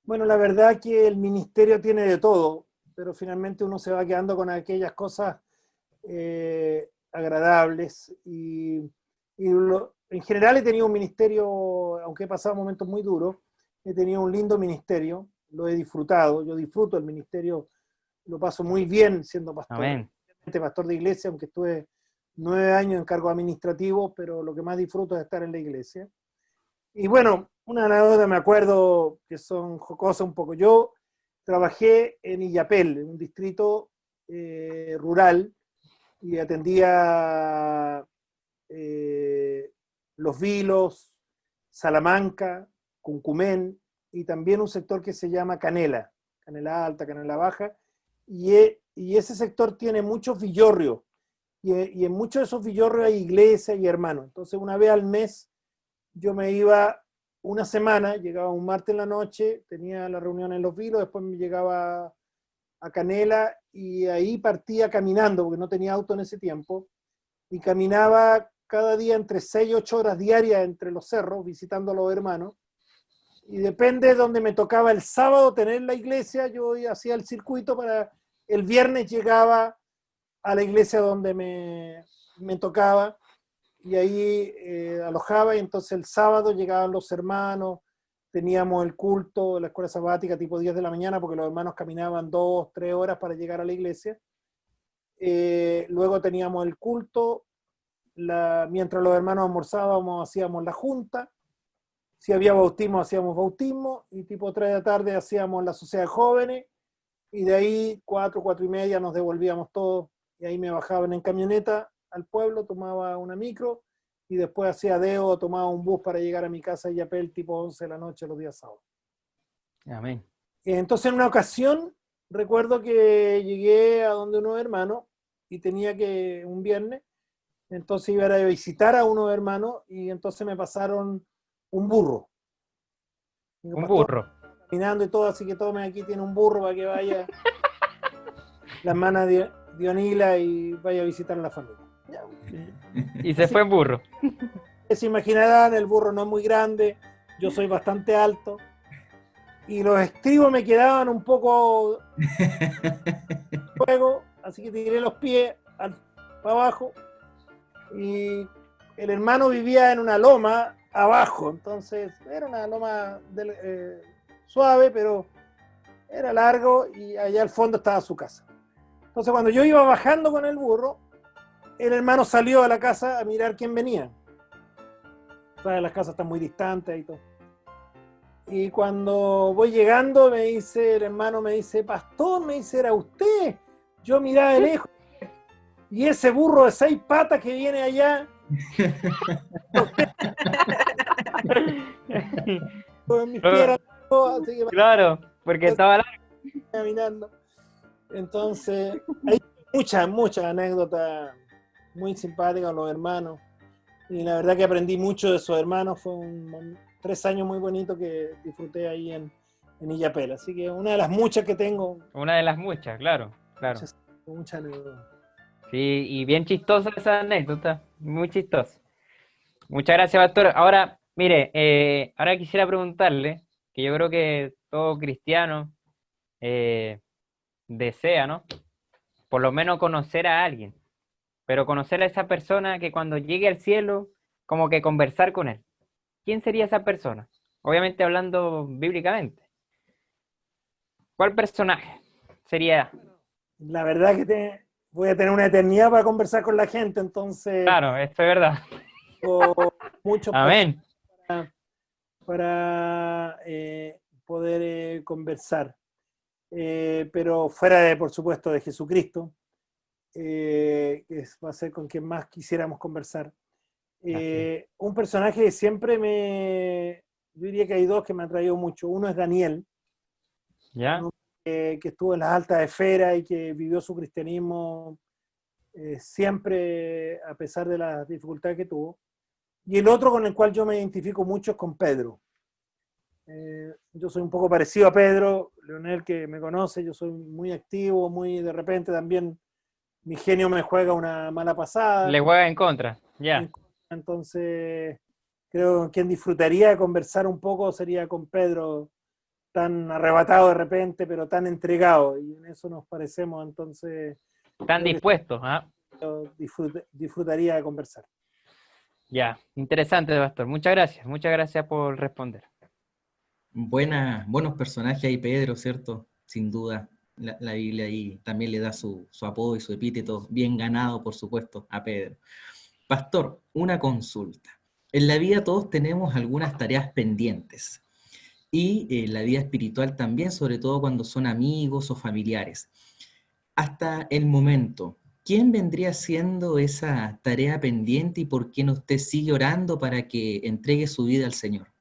Bueno, la verdad que el ministerio tiene de todo, pero finalmente uno se va quedando con aquellas cosas agradables en general he tenido un ministerio, aunque he pasado momentos muy duros, he tenido un lindo ministerio, lo he disfrutado, yo disfruto el ministerio, lo paso muy bien siendo pastor. Amén. Pastor de iglesia, aunque estuve 9 años en cargo administrativo, pero lo que más disfruto es estar en la iglesia. Y bueno, una anécdota me acuerdo que son jocosas un poco. Yo trabajé en Illapel, en un distrito rural, y atendía Los Vilos, Salamanca, Cuncumén, y también un sector que se llama Canela, Canela Alta, Canela Baja, y ese sector tiene muchos villorrios, y en muchos de esos villorrios hay iglesias y hermanos. Entonces una vez al mes yo me iba una semana, llegaba un martes en la noche, tenía la reunión en Los Vilos, después me llegaba a Canela y ahí partía caminando, porque no tenía auto en ese tiempo, y caminaba cada día entre 6 y 8 horas diarias entre los cerros, visitando a los hermanos, y depende de donde me tocaba el sábado tener la iglesia, yo hacía el circuito para el viernes llegaba a la iglesia donde me tocaba, y ahí alojaba, y entonces el sábado llegaban los hermanos, teníamos el culto, la escuela sabática tipo 10 de la mañana, porque los hermanos caminaban 2, 3 horas para llegar a la iglesia. Luego teníamos el culto, mientras los hermanos almorzábamos hacíamos la junta, si había bautismo hacíamos bautismo, y tipo 3 de la tarde hacíamos la sociedad de jóvenes, y de ahí 4, 4 y media nos devolvíamos todos, y ahí me bajaban en camioneta al pueblo, tomaba una micro, y después hacía deo, tomaba un bus para llegar a mi casa y Yapel tipo 11 de la noche los días sábados. Amén. Entonces en una ocasión recuerdo que llegué a donde unos hermanos y tenía que, un viernes, entonces iba a visitar a unos hermanos y entonces me pasaron un burro. Digo, Un pastor, burro. caminando y todo, así que tome, aquí tiene un burro para que vaya la hermana Dionila y vaya a visitar a la familia. Ya. Y se fue en burro. Se imaginarán, el burro no es muy grande, yo soy bastante alto, y los estribos me quedaban un poco luego, así que tiré los pies para abajo, y el hermano vivía en una loma abajo, entonces era una loma suave, pero era largo, y allá al fondo estaba su casa. Entonces cuando yo iba bajando con el burro, el hermano salió a la casa a mirar quién venía. Las casas están muy distantes y todo. Y cuando voy llegando, el hermano me dice, pastor, me dice, era usted. Yo miraba de lejos, y ese burro de 6 patas que viene allá, con mis piernas, así que Claro, porque estaba largo. caminando. Entonces, hay muchas anécdotas muy simpáticas con los hermanos. Y la verdad que aprendí mucho de sus hermanos. Fue 3 años muy bonitos que disfruté ahí en Illapel. Así que una de las muchas que tengo. Una de las muchas, claro. Muchas anécdotas. Sí, y bien chistosa esa anécdota, muy chistosa. Muchas gracias, pastor. Ahora, mire, ahora quisiera preguntarle, que yo creo que todo cristiano desea, ¿no? Por lo menos conocer a alguien, pero conocer a esa persona que cuando llegue al cielo, como que conversar con él. ¿Quién sería esa persona? Obviamente hablando bíblicamente. ¿Cuál personaje sería? La verdad que voy a tener una eternidad para conversar con la gente, entonces Claro, esto es verdad. tengo muchos Amén. para poder conversar. Pero fuera de, por supuesto, de Jesucristo, va a ser con quien más quisiéramos conversar. Un personaje que siempre yo diría que hay dos que me han traído mucho. Uno es Daniel, ¿Ya? que estuvo en las altas esferas y que vivió su cristianismo siempre a pesar de las dificultades que tuvo. Y el otro con el cual yo me identifico mucho es con Pedro. Yo soy un poco parecido a Pedro, Leonel que me conoce, yo soy muy activo, muy de repente también mi genio me juega una mala pasada. Le juega en contra. Ya. Entonces, creo que quien disfrutaría de conversar un poco sería con Pedro, tan arrebatado de repente, pero tan entregado, y en eso nos parecemos, entonces Están dispuestos, ¿ah? yo disfrutaría de conversar. Ya. Interesante, pastor. Muchas gracias. Muchas gracias por responder. Buenos personajes ahí, Pedro, ¿cierto? Sin duda, la Biblia ahí también le da su apodo y su epíteto, bien ganado, por supuesto, a Pedro. Pastor, una consulta. En la vida todos tenemos algunas tareas pendientes y en la vida espiritual también, sobre todo cuando son amigos o familiares. Hasta el momento, ¿quién vendría siendo esa tarea pendiente y por qué no usted sigue orando para que entregue su vida al Señor?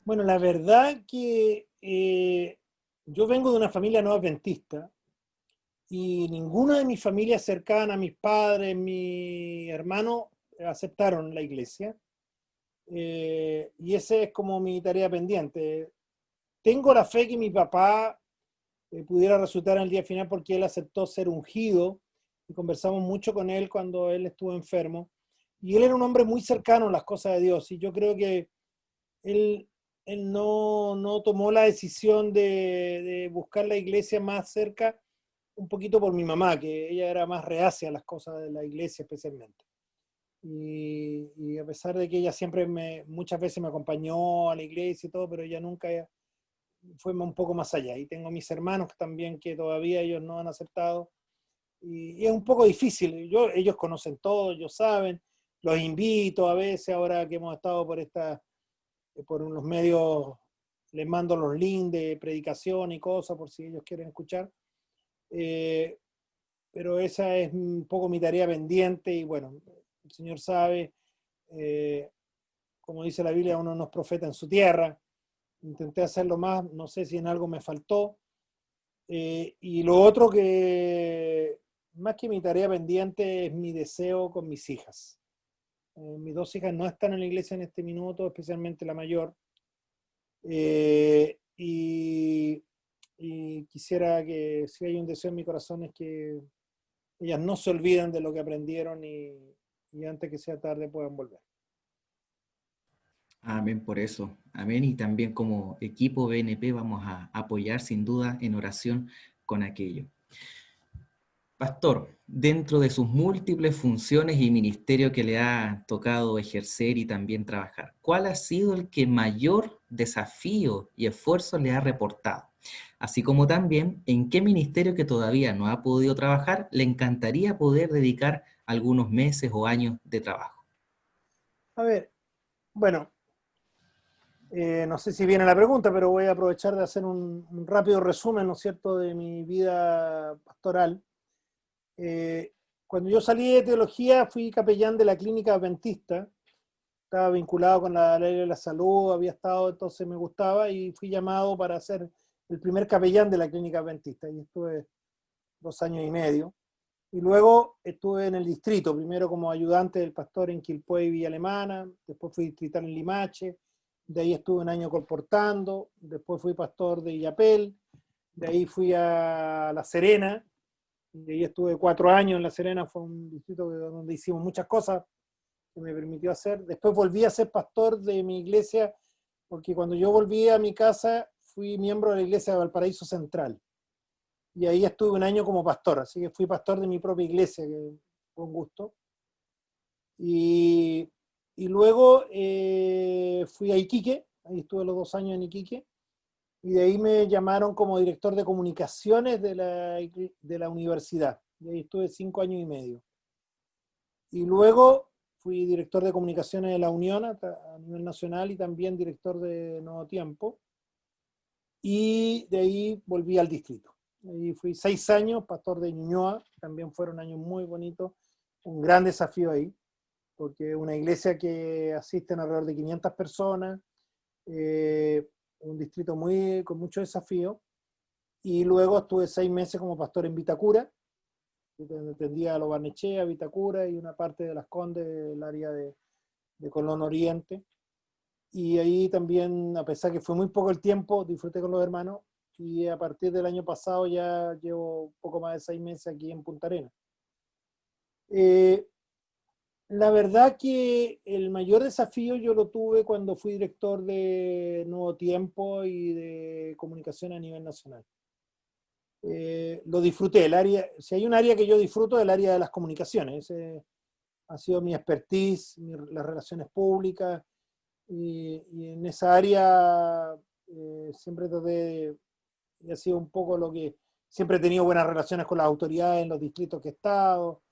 Bueno, la verdad que yo vengo de una familia no adventista y ninguna de mis familias cercanas, mis padres, mi hermano, aceptaron la iglesia. Y esa es como mi tarea pendiente. Tengo la fe que mi papá pudiera resultar en el día final porque él aceptó ser ungido y conversamos mucho con él cuando él estuvo enfermo. Y él era un hombre muy cercano a las cosas de Dios y yo creo que él, él no tomó la decisión de buscar la iglesia más cerca, un poquito por mi mamá, que ella era más reacia a las cosas de la iglesia especialmente. Y a pesar de que ella siempre muchas veces me acompañó a la iglesia y todo, pero ella nunca fue un poco más allá. Y tengo mis hermanos también que todavía ellos no han aceptado. Y es un poco difícil. Ellos conocen todo, ellos saben. Los invito a veces, ahora que hemos estado por unos medios, les mando los links de predicación y cosas por si ellos quieren escuchar. Pero esa es un poco mi tarea pendiente y bueno, el Señor sabe, como dice la Biblia, uno no es profeta en su tierra. Intenté hacerlo más, no sé si en algo me faltó. Y lo otro que, más que mi tarea pendiente, es mi deseo con mis hijas. Mis dos hijas no están en la iglesia en este minuto, especialmente la mayor. Y quisiera que, si hay un deseo en mi corazón, es que ellas no se olviden de lo que aprendieron y antes que sea tarde puedan volver. Amén por eso. Amén. Y también como equipo BNP vamos a apoyar sin duda en oración con aquello. Pastor, dentro de sus múltiples funciones y ministerio que le ha tocado ejercer y también trabajar, ¿cuál ha sido el que mayor desafío y esfuerzo le ha reportado? Así como también, ¿en qué ministerio que todavía no ha podido trabajar le encantaría poder dedicar algunos meses o años de trabajo? A ver, bueno, no sé si viene la pregunta, pero voy a aprovechar de hacer un rápido resumen, ¿no es cierto?, de mi vida pastoral. Cuando yo salí de teología, fui capellán de la clínica adventista, estaba vinculado con la ley de la salud, había estado, entonces me gustaba y fui llamado para ser el primer capellán de la clínica adventista y estuve 2 años y medio. Y luego estuve en el distrito, primero como ayudante del pastor en Quilpué y Villa Alemana, después fui distrital en Limache, de ahí estuve un año colportando, después fui pastor de Illapel, de ahí fui a La Serena, y ahí estuve 4 años en La Serena, fue un distrito donde hicimos muchas cosas que me permitió hacer. Después volví a ser pastor de mi iglesia, porque cuando yo volví a mi casa fui miembro de la iglesia de Valparaíso Central. Y ahí estuve un año como pastor, así que fui pastor de mi propia iglesia, que fue un gusto. Y luego fui a Iquique, ahí estuve los 2 años en Iquique. y de ahí me llamaron como director de comunicaciones de la universidad. Y ahí estuve 5 años y medio. Y luego fui director de comunicaciones de la Unión a nivel nacional y también director de Nuevo Tiempo. Y de ahí volví al distrito. Ahí fui 6 años, pastor de Ñuñoa, también fueron años muy bonitos, un gran desafío ahí, porque una iglesia que asisten alrededor de 500 personas, un distrito con mucho desafío, y luego estuve 6 meses como pastor en Vitacura, donde atendía a Lo Barnechea, Vitacura y una parte de Las Condes, el área de Colón Oriente. Y ahí también, a pesar que fue muy poco el tiempo, disfruté con los hermanos, y a partir del año pasado ya llevo un poco más de 6 meses aquí en Punta Arenas. La verdad que el mayor desafío yo lo tuve cuando fui director de Nuevo Tiempo y de comunicación a nivel nacional. Lo disfruté, si hay un área que yo disfruto, es el área de las comunicaciones. Ha sido mi expertise, las relaciones públicas, y en esa área siempre traté, y ha sido un poco lo que, siempre he tenido buenas relaciones con las autoridades en los distritos que he estado.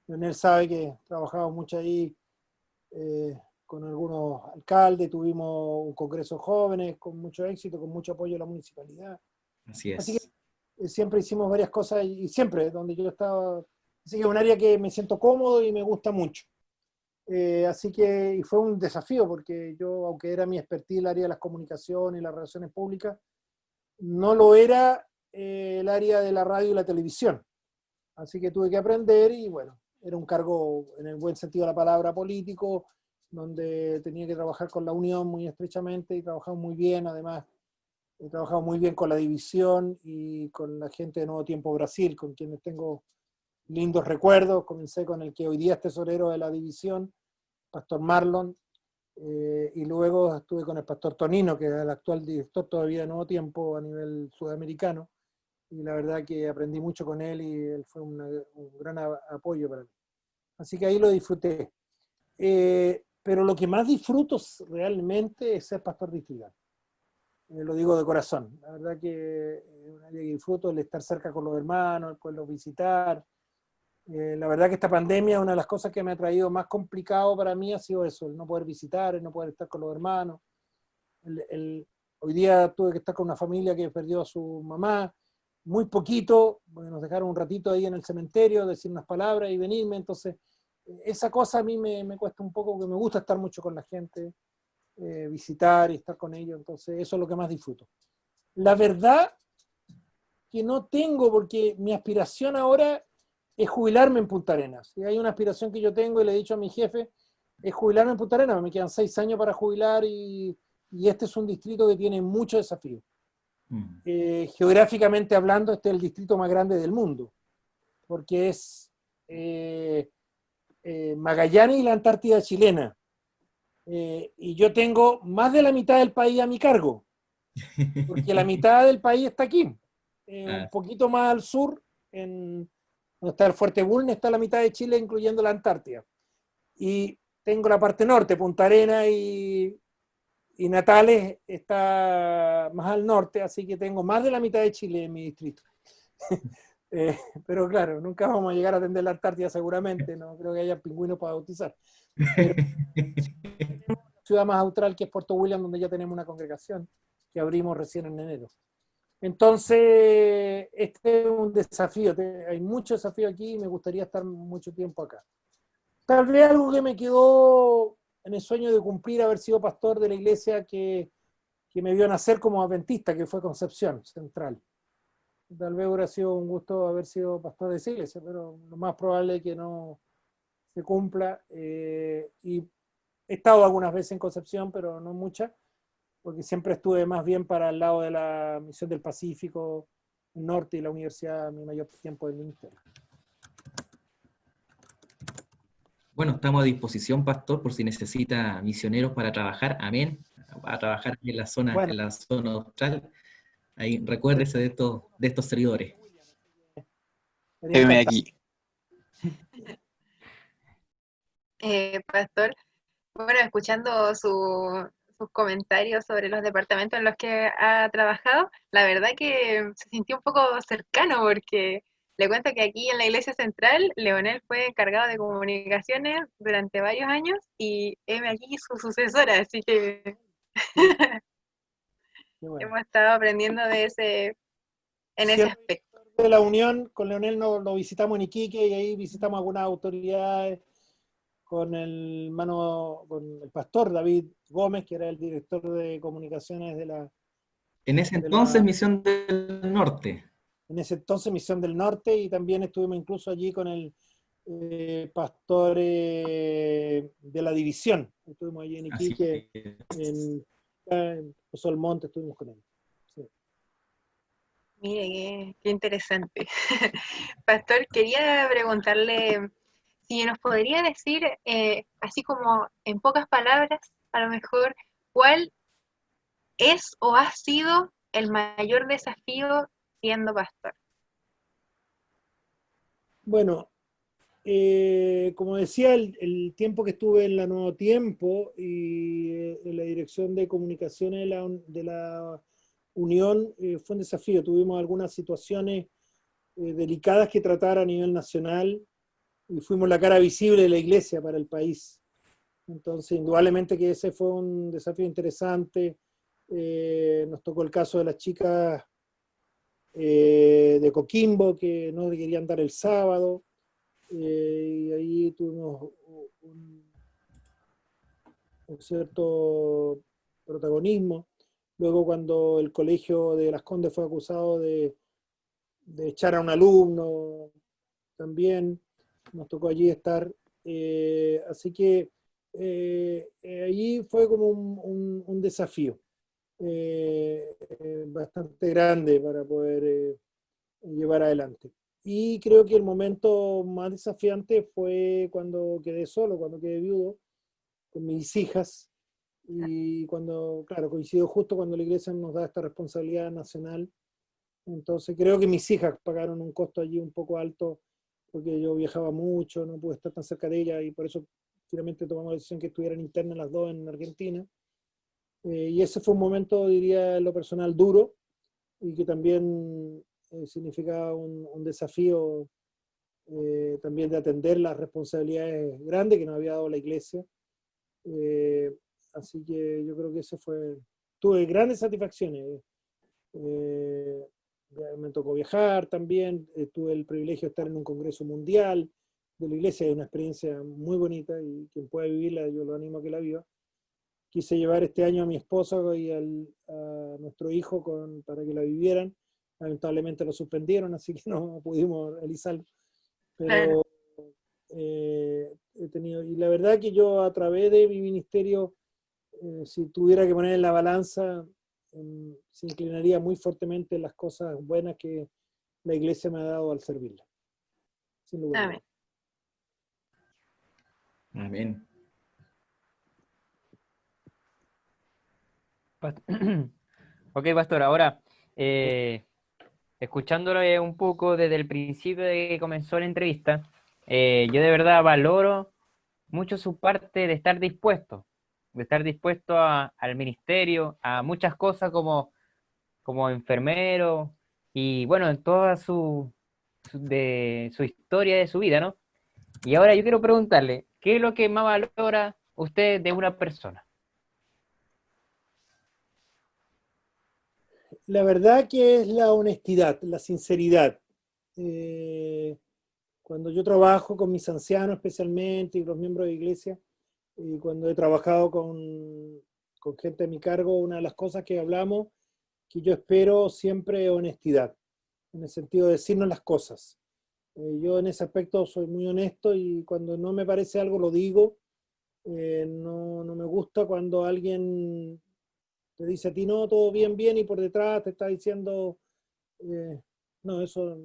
Leonel sabe que trabajamos mucho ahí con algunos alcaldes, tuvimos un congreso de jóvenes con mucho éxito, con mucho apoyo de la municipalidad. Así Así es. que siempre hicimos varias cosas y siempre donde yo estaba, así que es un área que me siento cómodo y me gusta mucho. Así que y fue un desafío porque yo, aunque era mi expertise el área de las comunicaciones y las relaciones públicas, no lo era el área de la radio y la televisión. Así que tuve que aprender y bueno, era un cargo en el buen sentido de la palabra político, donde tenía que trabajar con la Unión muy estrechamente y trabajamos muy bien. Además, he trabajado muy bien con la división y con la gente de Nuevo Tiempo Brasil, con quienes tengo lindos recuerdos. Comencé con el que hoy día es tesorero de la división, Pastor Marlon, y luego estuve con el Pastor Tonino, que es el actual director todavía de Nuevo Tiempo a nivel sudamericano, y la verdad que aprendí mucho con él y él fue un gran apoyo para mí. Así que ahí lo disfruté. Pero lo que más disfruto realmente es ser pastor distrital. Lo digo de corazón. La verdad que es un área que disfruto, el estar cerca con los hermanos, el poderlos visitar. La verdad que esta pandemia, una de las cosas que me ha traído más complicado para mí ha sido eso, el no poder visitar, el no poder estar con los hermanos. Hoy día tuve que estar con una familia que perdió a su mamá, muy poquito, porque nos dejaron un ratito ahí en el cementerio, decir unas palabras y venirme. Entonces, esa cosa a mí me cuesta un poco, porque me gusta estar mucho con la gente, visitar y estar con ellos. Entonces, eso es lo que más disfruto. La verdad que no tengo, porque mi aspiración ahora es jubilarme en Punta Arenas. Y hay una aspiración que yo tengo y le he dicho a mi jefe, es jubilarme en Punta Arenas. Me quedan 6 años para jubilar y este es un distrito que tiene muchos desafíos. Geográficamente hablando, este es el distrito más grande del mundo, porque es Magallanes y la Antártida chilena. Y yo tengo más de la mitad del país a mi cargo, porque la mitad del país está aquí. Un poquito más al sur, donde está el Fuerte Bulnes, está la mitad de Chile, incluyendo la Antártida. Y tengo la parte norte, Punta Arenas y Natales está más al norte, así que tengo más de la mitad de Chile en mi distrito. Pero claro, nunca vamos a llegar a atender la Antártida seguramente, no creo que haya pingüinos para bautizar. Pero la ciudad más austral, que es Puerto William, donde ya tenemos una congregación que abrimos recién en enero. Entonces, este es un desafío, hay mucho desafío aquí y me gustaría estar mucho tiempo acá. Tal vez algo que me quedó en el sueño de cumplir, haber sido pastor de la iglesia que me vio nacer como adventista, que fue Concepción Central. Tal vez hubiera sido un gusto haber sido pastor de esa iglesia, pero lo más probable es que no se cumpla. Y he estado algunas veces en Concepción, pero no muchas, porque siempre estuve más bien para el lado de la Misión del Pacífico, el norte y la universidad, mi mayor tiempo del ministerio. Bueno, estamos a disposición, pastor, por si necesita misioneros para trabajar. Amén. A trabajar en la zona austral. Ahí recuérdese de estos servidores. Heme aquí. Pastor, bueno, escuchando su sus comentarios sobre los departamentos en los que ha trabajado, la verdad que se sintió un poco cercano porque le cuento que aquí en la Iglesia Central, Leonel fue encargado de comunicaciones durante varios años y heme aquí su sucesora, así que Qué bueno. hemos estado aprendiendo en ese Siempre aspecto. de la Unión, con Leonel lo visitamos en Iquique y ahí visitamos algunas autoridades con con el pastor David Gómez, que era el director de comunicaciones En ese entonces, Misión del Norte. en ese entonces Misión del Norte, y también estuvimos incluso allí con el pastor de la división. Estuvimos allí en Iquique, en Pozo del Monte, estuvimos con él. Sí. Mire, qué interesante. Pastor, quería preguntarle si nos podría decir, así como en pocas palabras, a lo mejor, ¿cuál es o ha sido el mayor desafío siendo pastor? Bueno, como decía, el tiempo que estuve en la Nuevo Tiempo y en la dirección de comunicaciones de la Unión fue un desafío. Tuvimos algunas situaciones delicadas que tratar a nivel nacional y fuimos la cara visible de la iglesia para el país. Entonces, indudablemente que ese fue un desafío interesante. Nos tocó el caso de las chicas de Coquimbo que no querían dar el sábado. Y ahí tuvimos un cierto protagonismo. Luego, cuando el colegio de Las Condes fue acusado de echar a un alumno, también nos tocó allí estar. Así que allí fue como un desafío bastante grande para poder llevar adelante. Y creo que el momento más desafiante fue cuando quedé solo, cuando quedé viudo, con mis hijas, y cuando, claro, coincidió justo cuando la iglesia nos da esta responsabilidad nacional. Entonces creo que mis hijas pagaron un costo allí un poco alto, porque yo viajaba mucho, no pude estar tan cerca de ellas, y por eso finalmente tomamos la decisión que estuvieran internas las dos en Argentina. Y ese fue un momento, diría, en lo personal duro, y que también significaba un desafío también de atender las responsabilidades grandes que nos había dado la iglesia. Así que yo creo que eso fue, tuve grandes satisfacciones. Me tocó viajar también, tuve el privilegio de estar en un congreso mundial de la iglesia, es una experiencia muy bonita y quien pueda vivirla, yo lo animo a que la viva. Quise llevar este año a mi esposa y a nuestro hijo para que la vivieran. Lamentablemente lo suspendieron, así que no pudimos realizarlo. Pero he tenido, y la verdad que yo a través de mi ministerio, si tuviera que poner en la balanza, se inclinaría muy fuertemente en las cosas buenas que la iglesia me ha dado al servirla. Sin lugar a dudas. Amén. Ok, pastor, ahora, escuchándole un poco desde el principio de que comenzó la entrevista, yo de verdad valoro mucho su parte de estar dispuesto al ministerio, a muchas cosas como enfermero, y bueno, en toda su historia de su vida, ¿no? Y ahora yo quiero preguntarle, ¿qué es lo que más valora usted de una persona? La verdad que es la honestidad, la sinceridad. Cuando yo trabajo con mis ancianos especialmente y los miembros de la iglesia, y cuando he trabajado con gente a mi cargo, una de las cosas que hablamos, que yo espero siempre es honestidad, en el sentido de decirnos las cosas. Yo en ese aspecto soy muy honesto y cuando no me parece algo lo digo. No me gusta cuando alguien te dice a ti, no, todo bien, bien, y por detrás te está diciendo, no, eso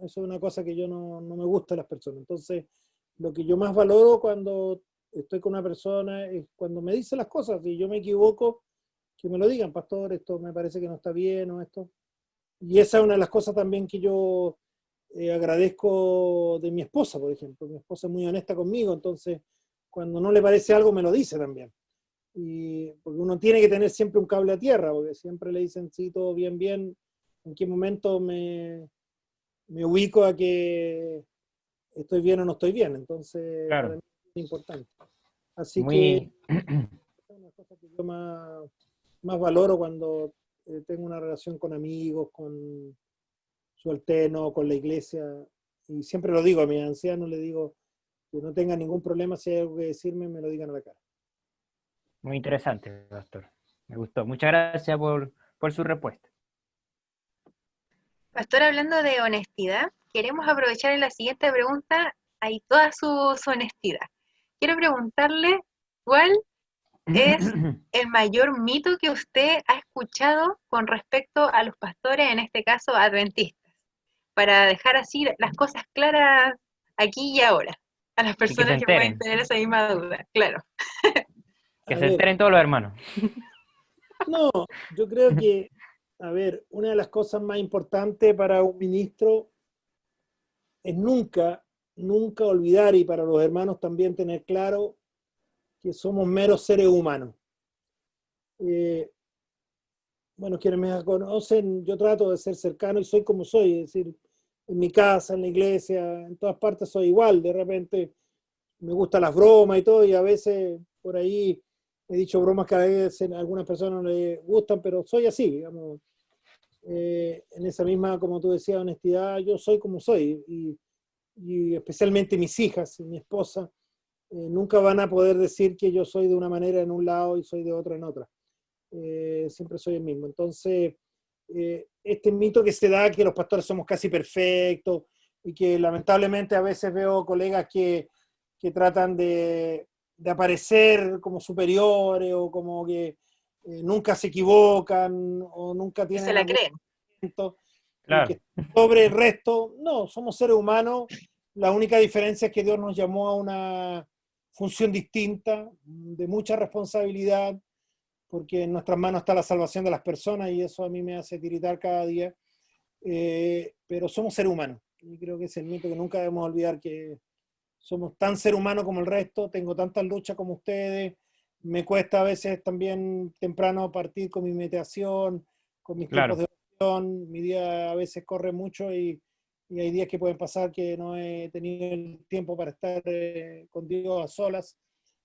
es una cosa que yo no me gusta a las personas. Entonces, lo que yo más valoro cuando estoy con una persona es cuando me dice las cosas. Si yo me equivoco, que me lo digan, pastor, esto me parece que no está bien o esto. Y esa es una de las cosas también que yo agradezco de mi esposa, por ejemplo. Mi esposa es muy honesta conmigo, entonces cuando no le parece algo me lo dice también. y porque uno tiene que tener siempre un cable a tierra, porque siempre le dicen, sí, todo bien, bien, en qué momento me ubico a que estoy bien o no estoy bien, entonces Claro. para mí es importante. Así que Muy, es una cosa que yo más valoro cuando tengo una relación con amigos, con su alterno, con la iglesia, y siempre lo digo a mis ancianos, le digo que no tengan ningún problema, si hay algo que decirme, me lo digan a la cara. muy interesante, pastor. Me gustó. Muchas gracias por su respuesta. Pastor, hablando de honestidad, queremos aprovechar en la siguiente pregunta ahí toda su honestidad. Quiero preguntarle cuál es el mayor mito que usted ha escuchado con respecto a los pastores, en este caso adventistas, para dejar así las cosas claras aquí y ahora, a las Y que se personas que pueden enteren, tener esa misma duda, claro. que A se ver, enteren todos los hermanos. no, yo creo que, a ver, una de las cosas más importantes para un ministro es nunca olvidar, y para los hermanos también tener claro, que somos meros seres humanos. Eh, bueno, quienes me conocen, yo trato de ser cercano y soy como soy, es decir, en mi casa, en la iglesia, en todas partes soy igual. De repente me gustan las bromas y todo, y a veces por ahí he dicho bromas que a veces a algunas personas no les gustan, pero soy así, digamos. En esa misma, como tú decías, honestidad, yo soy como soy, y especialmente mis hijas y mi esposa nunca van a poder decir que yo soy de una manera en un lado y soy de otra en otra. Siempre soy el mismo. Entonces, este mito que se da que los pastores somos casi perfectos y que lamentablemente a veces veo colegas que tratan de aparecer como superiores o como que nunca se equivocan o nunca Que se tienen la algún creen. momento y Claro, que sobre el resto. No, somos seres humanos. La única diferencia es que Dios nos llamó a una función distinta, de mucha responsabilidad, porque en nuestras manos está la salvación de las personas y eso a mí me hace tiritar cada día. Pero somos seres humanos y creo que es el mito que nunca debemos olvidar, que somos tan ser humanos como el resto. Tengo tantas luchas como ustedes, me cuesta a veces también temprano partir con mi meditación, con mis tiempos claro. de oración. Mi día a veces corre mucho y hay días que pueden pasar que no he tenido el tiempo para estar con Dios a solas.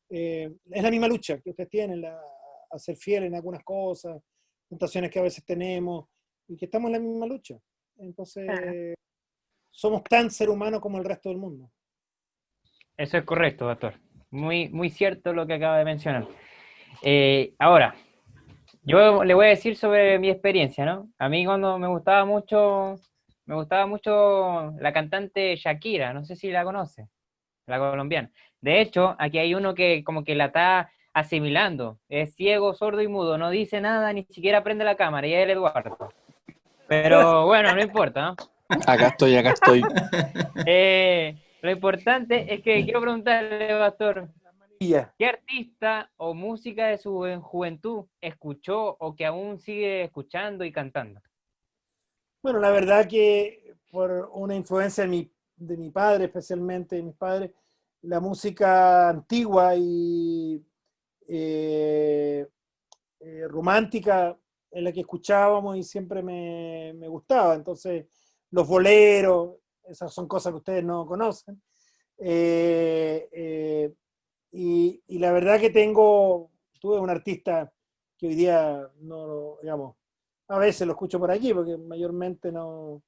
Es la misma lucha que ustedes tienen, a ser fieles en algunas cosas, tentaciones que a veces tenemos, y que estamos en la misma lucha. Claro. Entonces, somos tan ser humanos como el resto del mundo. Eso es correcto, doctor. Muy, muy cierto lo que acaba de mencionar. Ahora, yo le voy a decir sobre mi experiencia, ¿no? A mí cuando me gustaba mucho la cantante Shakira, no sé si la conoce, la colombiana. De hecho, aquí hay uno que como que la está asimilando. Es ciego, sordo y mudo, no dice nada, ni siquiera prende la cámara, y es el Eduardo. Pero bueno, no importa, ¿no? Acá estoy, acá estoy. Lo importante es que quiero preguntarle, pastor, Ya. ¿qué artista o música de su juventud escuchó o que aún sigue escuchando y cantando? Bueno, la verdad que por una influencia de mi padre, especialmente de mis padres, la música antigua y romántica es la que escuchábamos y siempre me gustaba. Entonces, los boleros, esas son cosas que ustedes no conocen. Y la verdad que tuve un artista que hoy día no, digamos, a veces lo escucho por aquí, porque mayormente no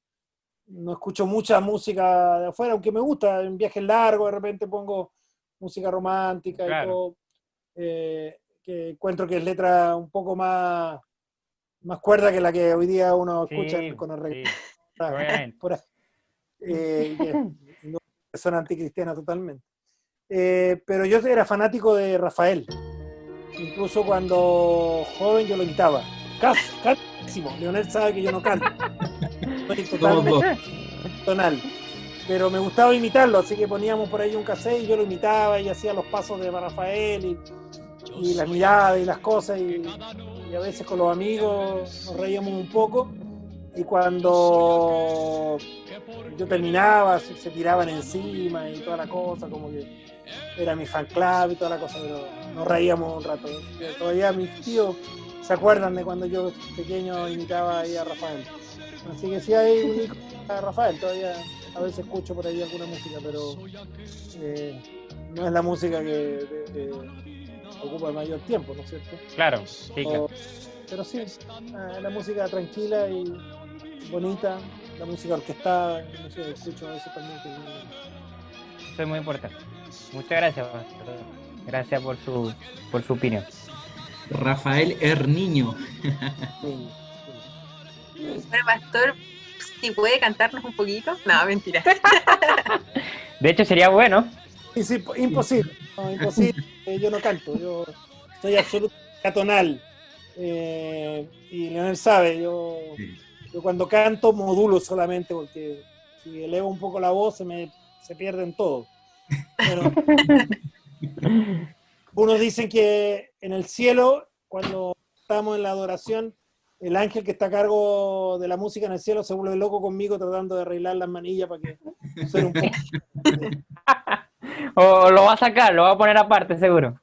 escucho mucha música de afuera, aunque me gusta, en viajes largos de repente pongo música romántica y Claro. todo, que encuentro que es letra un poco más cuerda que la que hoy día uno escucha Sí, con el sí, reggaetón, obviamente. por ahí, que son anticristianas totalmente. Pero yo era fanático de Rafael. Incluso cuando joven yo lo imitaba. Cantísimo. Leonel sabe que yo no canto. Soy Somos dos. totalmente tonal. Pero me gustaba imitarlo, así que poníamos por ahí un cassette y yo lo imitaba y hacía los pasos de Rafael y las miradas y las cosas. Y a veces con los amigos nos reíamos un poco. Y cuando yo terminaba, se tiraban encima y toda la cosa, como que era mi fan club y toda la cosa, pero nos reíamos un rato. Todavía mis tíos se acuerdan de cuando yo pequeño imitaba ahí a Rafael. Así que sí hay un hijo a Rafael, todavía a veces escucho por ahí alguna música, pero no es la música que ocupa el mayor tiempo, ¿no es cierto? Claro, sí, claro. Pero sí, la música tranquila y bonita, la música orquestada, la música que escucho a veces también. Eso es muy importante. Muchas gracias, pastor. Gracias por su opinión. Rafael Herniño. Sí. Bueno, pastor, si puede cantarnos un poquito. No, mentira. De hecho, sería bueno. Sí, imposible. No, imposible. Yo no canto, yo soy absolutamente atonal. Y Leonel sabe, yo cuando canto modulo solamente, porque si elevo un poco la voz se pierden todo. Bueno, unos dicen que en el cielo, cuando estamos en la adoración, el ángel que está a cargo de la música en el cielo se vuelve loco conmigo tratando de arreglar las manillas para que suene un poco. O lo va a sacar, lo va a poner aparte, seguro.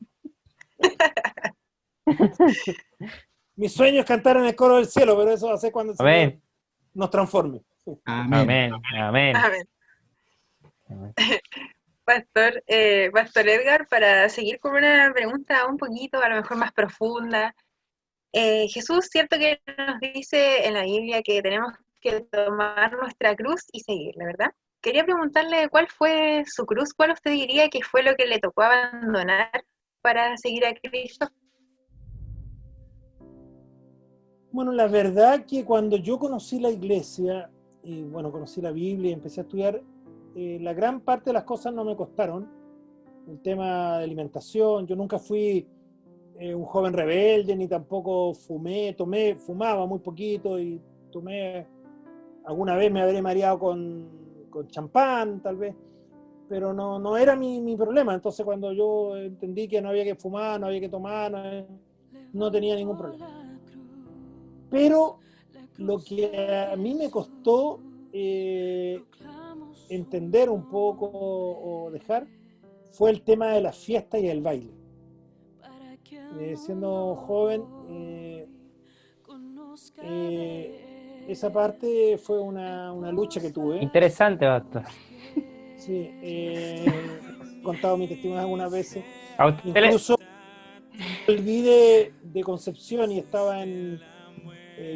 Mi sueño es cantar en el coro del cielo, pero eso va a ser cuando el Señor Amén. nos transforme. Amén. Amén. Amén. A ver. Pastor Edgar, para seguir con una pregunta un poquito, a lo mejor más profunda. Jesús, cierto que nos dice en la Biblia que tenemos que tomar nuestra cruz y seguirle, ¿verdad? Quería preguntarle cuál fue su cruz, cuál usted diría que fue lo que le tocó abandonar para seguir a Cristo. Bueno, la verdad que cuando yo conocí la iglesia, y bueno, conocí la Biblia y empecé a estudiar, la gran parte de las cosas no me costaron. El tema de alimentación, yo nunca fui un joven rebelde, ni tampoco fumaba muy poquito y tomé, alguna vez me habré mareado con champán, tal vez, pero no era mi problema. Entonces cuando yo entendí que no había que fumar, no había que tomar, no tenía ningún problema. Pero lo que a mí me costó entender un poco o dejar fue el tema de la fiesta y el baile. Siendo joven, esa parte fue una lucha que tuve. Interesante, pastor. Sí, he contado mi testimonio algunas veces. ¿A usted Incluso volví de Concepción y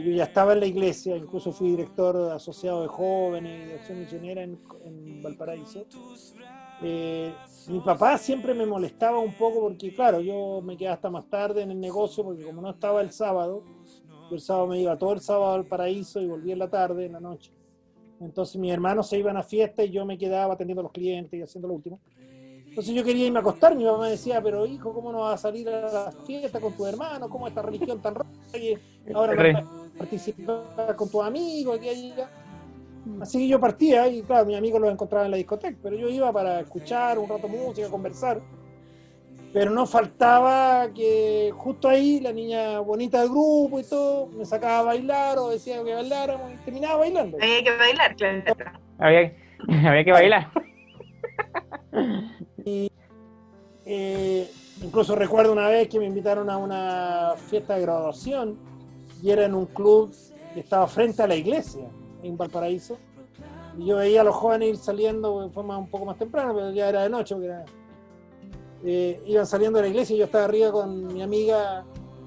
yo ya estaba en la iglesia, incluso fui director asociado de jóvenes y de acción misionera en Valparaíso. Mi papá siempre me molestaba un poco porque, claro, yo me quedaba hasta más tarde en el negocio porque como no estaba el sábado, yo el sábado me iba todo el sábado al Paraíso y volvía en la tarde, en la noche. Entonces mis hermanos se iban a fiesta y yo me quedaba atendiendo a los clientes y haciendo lo último. Entonces yo quería irme a acostar, mi papá me decía, pero hijo, ¿cómo no vas a salir a la fiesta con tu hermano? ¿Cómo esta religión tan rara? Y ahora no vas a participar con tus amigos, aquí allá. Así que yo partía y claro, mis amigos los encontraba en la discoteca, pero yo iba para escuchar un rato música, conversar. Pero no faltaba que justo ahí la niña bonita del grupo y todo me sacaba a bailar o decía que bailáramos y terminaba bailando. Había que bailar, claro. Había que bailar. Y incluso recuerdo una vez que me invitaron a una fiesta de graduación y era en un club que estaba frente a la iglesia en Valparaíso y yo veía a los jóvenes ir saliendo, fue un poco más temprano, pero ya era de noche porque iban saliendo de la iglesia y yo estaba arriba con mi amiga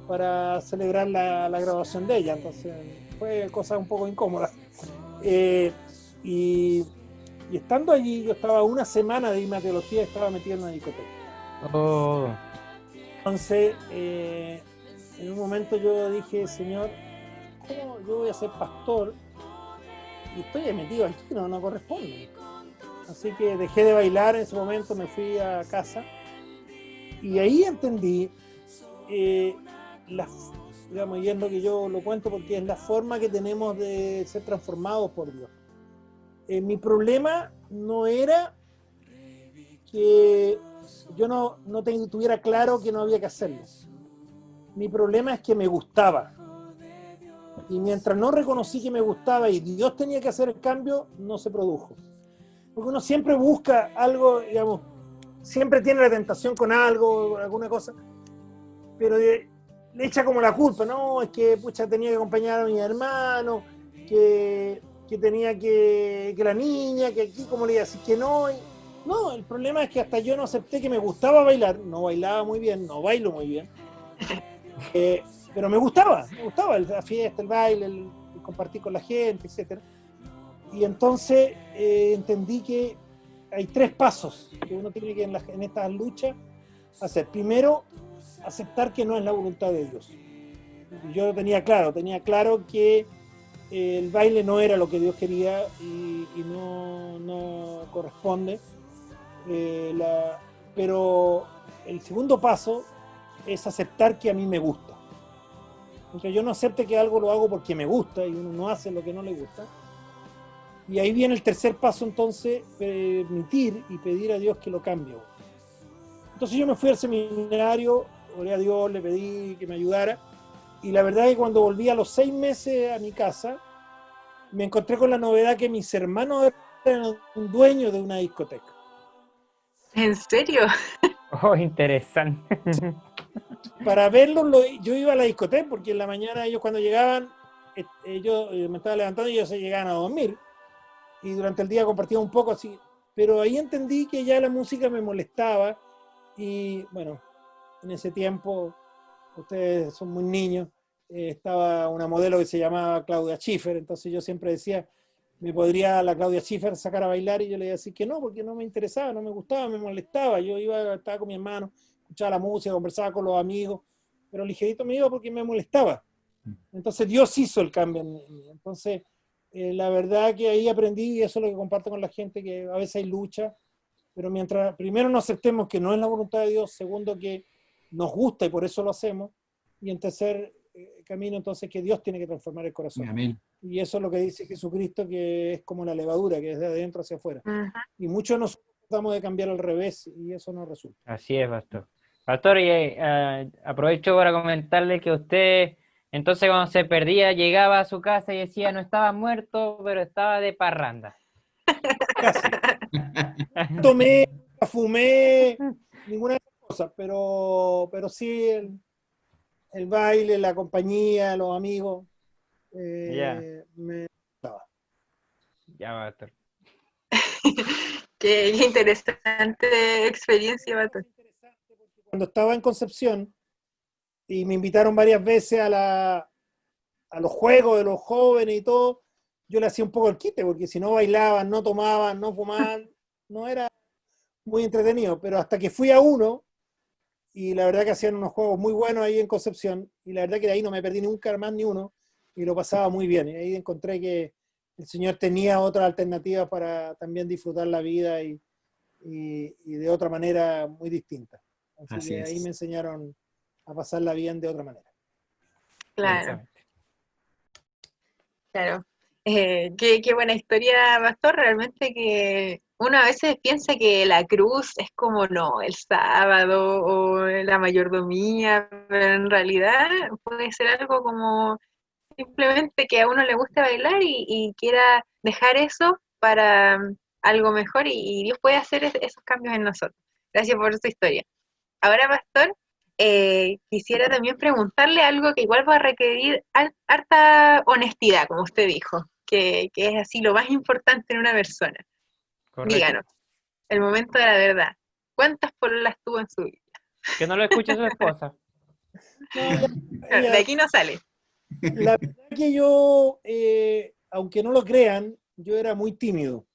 para celebrar la graduación de ella, entonces fue cosa un poco incómoda. Y estando allí, yo estaba una semana de irme a teología y estaba metido en una discoteca. Oh. Entonces, en un momento yo dije, Señor, ¿cómo yo voy a ser pastor? Y estoy metido aquí, no corresponde. Así que dejé de bailar en ese momento, me fui a casa. Y ahí entendí, digamos, y es lo que yo lo cuento porque es la forma que tenemos de ser transformados por Dios. Mi problema no era que yo no tuviera claro que no había que hacerlo. Mi problema es que me gustaba. Y mientras no reconocí que me gustaba y Dios tenía que hacer el cambio, no se produjo. Porque uno siempre busca algo, digamos, siempre tiene la tentación con algo, alguna cosa, pero le echa como la culpa, no, es que pucha, tenía que acompañar a mi hermano, que tenía que la niña, que aquí, como le iba a decir que no. No, el problema es que hasta yo no acepté que me gustaba bailar, no bailaba muy bien, no bailo muy bien, pero me gustaba la fiesta, el baile, el compartir con la gente, etc. Y entonces entendí que hay 3 pasos que uno tiene que en estas luchas hacer. Primero, aceptar que no es la voluntad de Dios. Yo tenía claro que el baile no era lo que Dios quería y no corresponde. Pero el segundo paso es aceptar que a mí me gusta. Entonces yo no acepte que algo lo hago porque me gusta y uno no hace lo que no le gusta. Y ahí viene el tercer paso, entonces, permitir y pedir a Dios que lo cambie. Entonces yo me fui al seminario, oré a Dios, le pedí que me ayudara, y la verdad es que cuando volví a los 6 meses a mi casa, me encontré con la novedad que mis hermanos eran dueños de una discoteca. ¿En serio? Oh, interesante. Para verlos, yo iba a la discoteca, porque en la mañana ellos cuando llegaban, yo me estaba levantando y ellos se llegaban a dormir, y durante el día compartíamos un poco así, pero ahí entendí que ya la música me molestaba, y bueno, en ese tiempo, ustedes son muy niños, estaba una modelo que se llamaba Claudia Schiffer, entonces yo siempre decía, ¿me podría la Claudia Schiffer sacar a bailar? Y yo le decía que no, porque no me interesaba, no me gustaba, me molestaba, estaba con mi hermano, escuchaba la música, conversaba con los amigos, pero ligerito me iba porque me molestaba. Entonces Dios hizo el cambio en mí. Entonces, la verdad que ahí aprendí, y eso es lo que comparto con la gente, que a veces hay lucha, pero mientras primero no aceptemos que no es la voluntad de Dios, segundo que nos gusta y por eso lo hacemos, y en tercer camino entonces que Dios tiene que transformar el corazón. Amén. Y eso es lo que dice Jesucristo, que es como la levadura, que es de adentro hacia afuera. Ujú. Y muchos nos tratamos de cambiar al revés y eso no resulta. Así es, pastor. Pastor, y, aprovecho para comentarle que usted, entonces cuando se perdía, llegaba a su casa y decía, no estaba muerto, pero estaba de parranda. Casi. Tomé, fumé, ninguna de esas cosas, pero sí el baile, la compañía, los amigos, me gustaba. Ya, pastor. Qué interesante experiencia, Bato. Cuando estaba en Concepción y me invitaron varias veces a los juegos de los jóvenes y todo, yo le hacía un poco el quite, porque si no bailaban, no tomaban, no fumaban, no era muy entretenido, pero hasta que fui a uno, y la verdad que hacían unos juegos muy buenos ahí en Concepción, y la verdad que de ahí no me perdí nunca más ni uno, y lo pasaba muy bien, y ahí encontré que el Señor tenía otras alternativas para también disfrutar la vida y de otra manera muy distinta. Así que ahí me enseñaron a pasarla bien de otra manera. Claro, claro. Qué buena historia, Pastor. Realmente que uno a veces piensa que la cruz es como, no, el sábado o la mayordomía, pero en realidad puede ser algo como simplemente que a uno le guste bailar y quiera dejar eso para algo mejor y Dios puede hacer esos cambios en nosotros. Gracias por su historia. Ahora, Pastor, quisiera también preguntarle algo que igual va a requerir harta honestidad, como usted dijo, que es así lo más importante en una persona. Correcto. Díganos, el momento de la verdad. ¿Cuántas pololas tuvo en su vida? Que no lo escuche su esposa. No, De aquí no sale. la verdad que yo, aunque no lo crean, yo era muy tímido.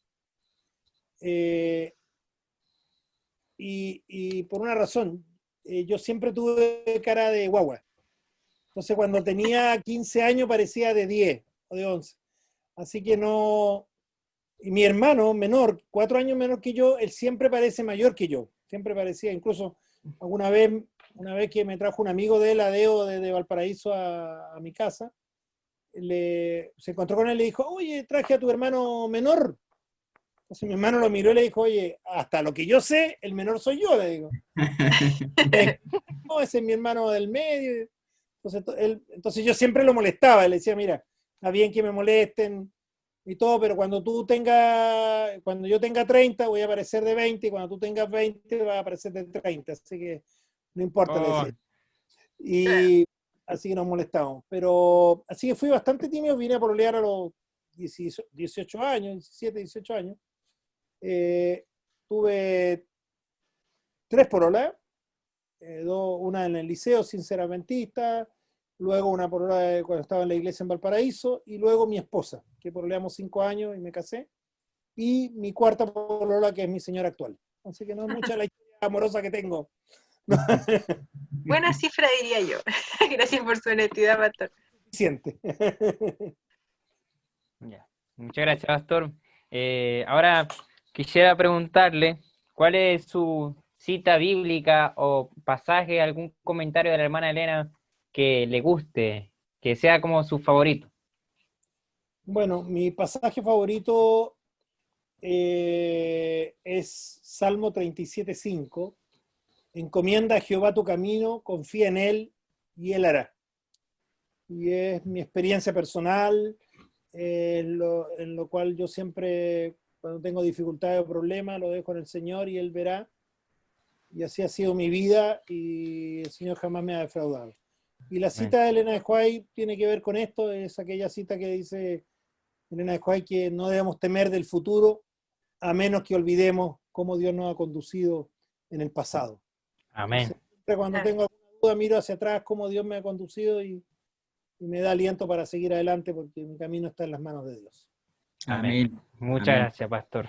Y por una razón, yo siempre tuve cara de guagua. Entonces cuando tenía 15 años parecía de 10 o de 11. Así que no... Y mi hermano menor, 4 años menor que yo, él siempre parece mayor que yo. Siempre parecía, incluso una vez que me trajo un amigo de él, Adeo, de Valparaíso a mi casa, se encontró con él y le dijo, oye, traje a tu hermano menor. Entonces mi hermano lo miró y le dijo, oye, hasta lo que yo sé, el menor soy yo, le digo. No, ese es mi hermano del medio. Entonces yo siempre lo molestaba, le decía, mira, está bien que me molesten y todo, pero cuando yo tenga 30 voy a aparecer de 20 y cuando tú tengas 20 vas a aparecer de 30, así que no importa, le Oh, decía. Y así que nos molestábamos. Pero así que fui bastante tímido, vine a pololear a los 18 años, 17, 18 años. Tuve 3 pololas, una en el liceo, sinceramente, luego una polola cuando estaba en la iglesia en Valparaíso, y luego mi esposa, que pololeamos 5 años y me casé, y mi cuarta polola, que es mi señora actual. Así que no es mucha la historia amorosa que tengo. Buena cifra, diría yo. Gracias por su honestidad, pastor. Suficiente. ya. Muchas gracias, Pastor. Ahora quisiera preguntarle, ¿cuál es su cita bíblica o pasaje, algún comentario de la hermana Elena que le guste, que sea como su favorito? Bueno, mi pasaje favorito es Salmo 37:5. Encomienda a Jehová tu camino, confía en Él y Él hará. Y es mi experiencia personal, en lo cual yo siempre, cuando tengo dificultades o problemas, lo dejo en el Señor y Él verá. Y así ha sido mi vida y el Señor jamás me ha defraudado. Y la Amén. cita de Elena de White tiene que ver con esto, es aquella cita que dice Elena de White que no debemos temer del futuro a menos que olvidemos cómo Dios nos ha conducido en el pasado. Amén. Entonces, siempre cuando tengo alguna duda miro hacia atrás cómo Dios me ha conducido y me da aliento para seguir adelante porque mi camino está en las manos de Dios. Amén. Amén. Muchas Amén. gracias, Pastor.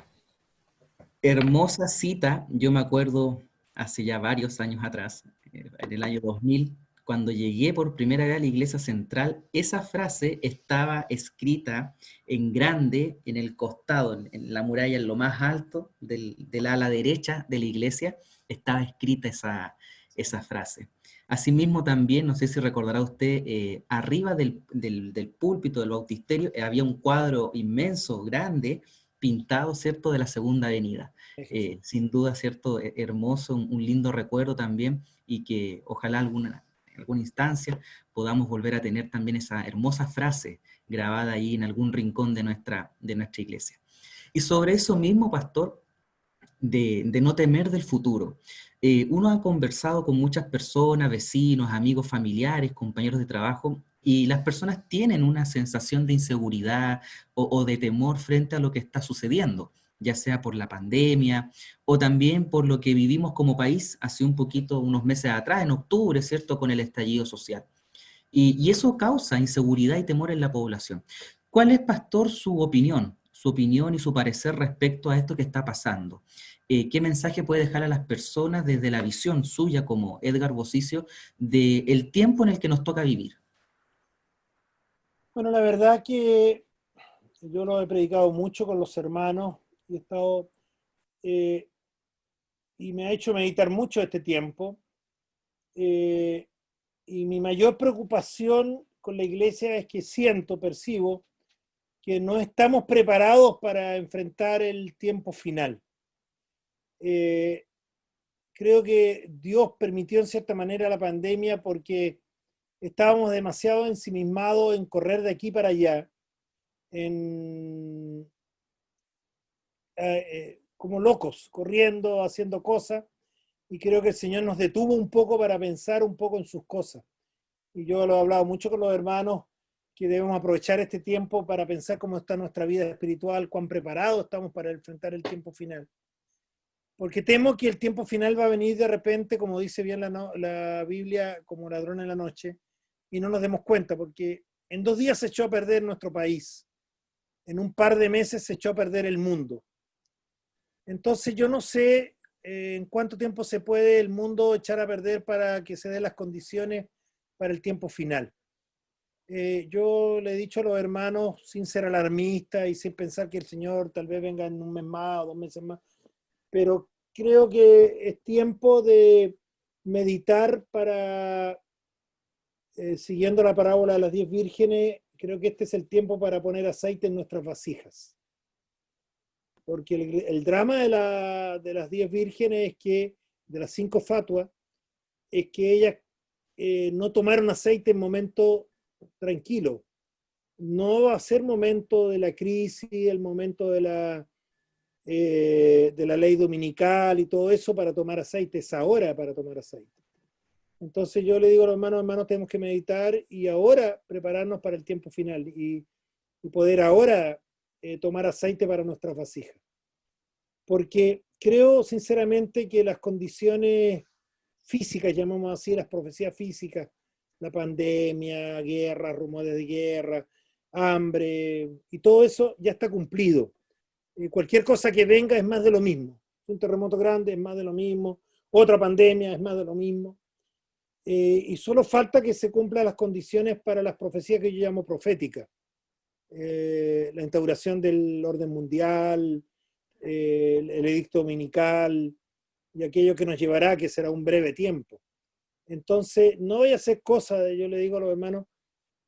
Hermosa cita, yo me acuerdo hace ya varios años atrás, en el año 2000, cuando llegué por primera vez a la iglesia central, esa frase estaba escrita en grande en el costado, en la muralla, en lo más alto del ala derecha de la iglesia, estaba escrita esa frase. Asimismo también, no sé si recordará usted, arriba del púlpito del bautisterio había un cuadro inmenso, grande, pintado, ¿cierto?, de la Segunda Avenida. Sin duda, ¿cierto?, hermoso, un lindo recuerdo también, y que ojalá en alguna instancia podamos volver a tener también esa hermosa frase grabada ahí en algún rincón de nuestra iglesia. Y sobre eso mismo, pastor, de no temer del futuro. Uno ha conversado con muchas personas, vecinos, amigos, familiares, compañeros de trabajo, y las personas tienen una sensación de inseguridad o de temor frente a lo que está sucediendo, ya sea por la pandemia o también por lo que vivimos como país hace unos meses atrás, en octubre, ¿cierto?, con el estallido social. Y eso causa inseguridad y temor en la población. ¿Cuál es, pastor, su opinión y su parecer respecto a esto que está pasando? ¿Qué mensaje puede dejar a las personas desde la visión suya como Edgar Bosicio del tiempo en el que nos toca vivir? Bueno, la verdad que yo lo he predicado mucho con los hermanos y he estado eh, y me ha hecho meditar mucho este tiempo. Eh, y mi mayor preocupación con la iglesia es que percibo que no estamos preparados para enfrentar el tiempo final. Eh, Creo que Dios permitió en cierta manera la pandemia porque estábamos demasiado ensimismados en correr de aquí para allá, como locos, corriendo, haciendo cosas, y creo que el Señor nos detuvo un poco para pensar un poco en sus cosas. Y yo lo he hablado mucho con los hermanos, que debemos aprovechar este tiempo para pensar cómo está nuestra vida espiritual, cuán preparados estamos para enfrentar el tiempo final. Porque temo que el tiempo final va a venir de repente, como dice bien la Biblia, como ladrón en la noche, y no nos demos cuenta, porque en 2 días se echó a perder nuestro país, en un par de meses se echó a perder el mundo. Entonces yo no sé en cuánto tiempo se puede el mundo echar a perder para que se den las condiciones para el tiempo final. Yo le he dicho a los hermanos, sin ser alarmista y sin pensar que el Señor tal vez venga en un mes más o 2 meses más, pero creo que es tiempo de meditar para, siguiendo la parábola de las 10 vírgenes, creo que este es el tiempo para poner aceite en nuestras vasijas. Porque el drama de las 10 vírgenes es que, de las 5 fatuas, es que ellas no tomar un aceite en momento tranquilo. No va a ser momento de la crisis, el momento de la ley dominical y todo eso para tomar aceite, es ahora para tomar aceite. Entonces yo le digo a los hermanos, tenemos que meditar y ahora prepararnos para el tiempo final y poder ahora tomar aceite para nuestras vasijas. Porque creo sinceramente que las condiciones físicas, llamamos así, las profecías físicas, la pandemia, guerra, rumores de guerra, hambre y todo eso ya está cumplido. Cualquier cosa que venga es más de lo mismo. Un terremoto grande es más de lo mismo, otra pandemia es más de lo mismo. Y solo falta que se cumplan las condiciones para las profecías que yo llamo proféticas. La instauración del orden mundial, el edicto dominical y aquello que nos llevará, que será un breve tiempo. Entonces, no voy a hacer cosas, yo le digo a los hermanos,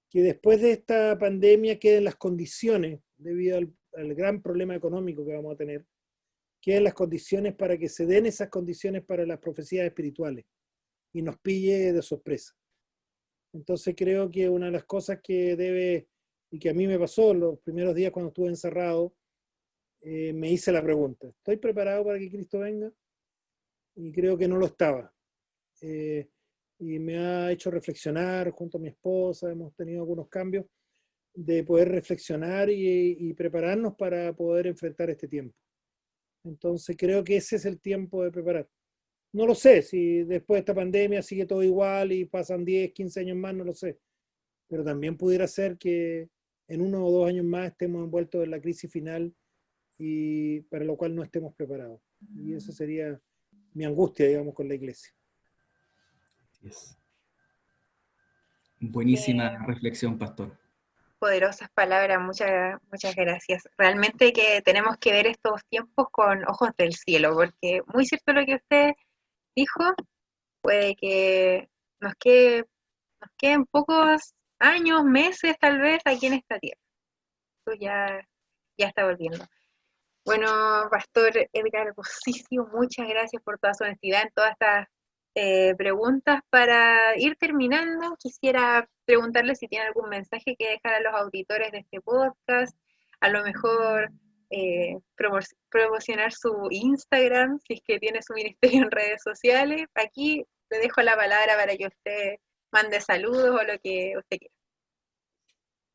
que después de esta pandemia queden las condiciones, debido al gran problema económico que vamos a tener, queden las condiciones para que se den esas condiciones para las profecías espirituales y nos pille de sorpresa. Entonces creo que una de las cosas que debe, y que a mí me pasó los primeros días cuando estuve encerrado, me hice la pregunta, ¿estoy preparado para que Cristo venga? Y creo que no lo estaba. Y me ha hecho reflexionar junto a mi esposa, hemos tenido algunos cambios, de poder reflexionar y prepararnos para poder enfrentar este tiempo. Entonces creo que ese es el tiempo de preparar. No lo sé, si después de esta pandemia sigue todo igual y pasan 10, 15 años más, no lo sé. Pero también pudiera ser que en 1 o 2 años más estemos envueltos en la crisis final y para lo cual no estemos preparados. Y eso sería mi angustia, digamos, con la iglesia. Yes. Buenísima reflexión, pastor. Poderosas palabras, muchas gracias. Realmente que tenemos que ver estos tiempos con ojos del cielo, porque muy cierto lo que usted dijo, puede que nos queden pocos años, meses tal vez aquí en esta tierra. Esto ya está volviendo. Bueno, Pastor Edgar Bosicio, muchas gracias por toda su honestidad en todas estas preguntas. Para ir terminando, quisiera preguntarle si tiene algún mensaje que dejar a los auditores de este podcast, a lo mejor promocionar su Instagram, si es que tiene su ministerio en redes sociales. Aquí le dejo la palabra para que usted mande saludos o lo que usted quiera.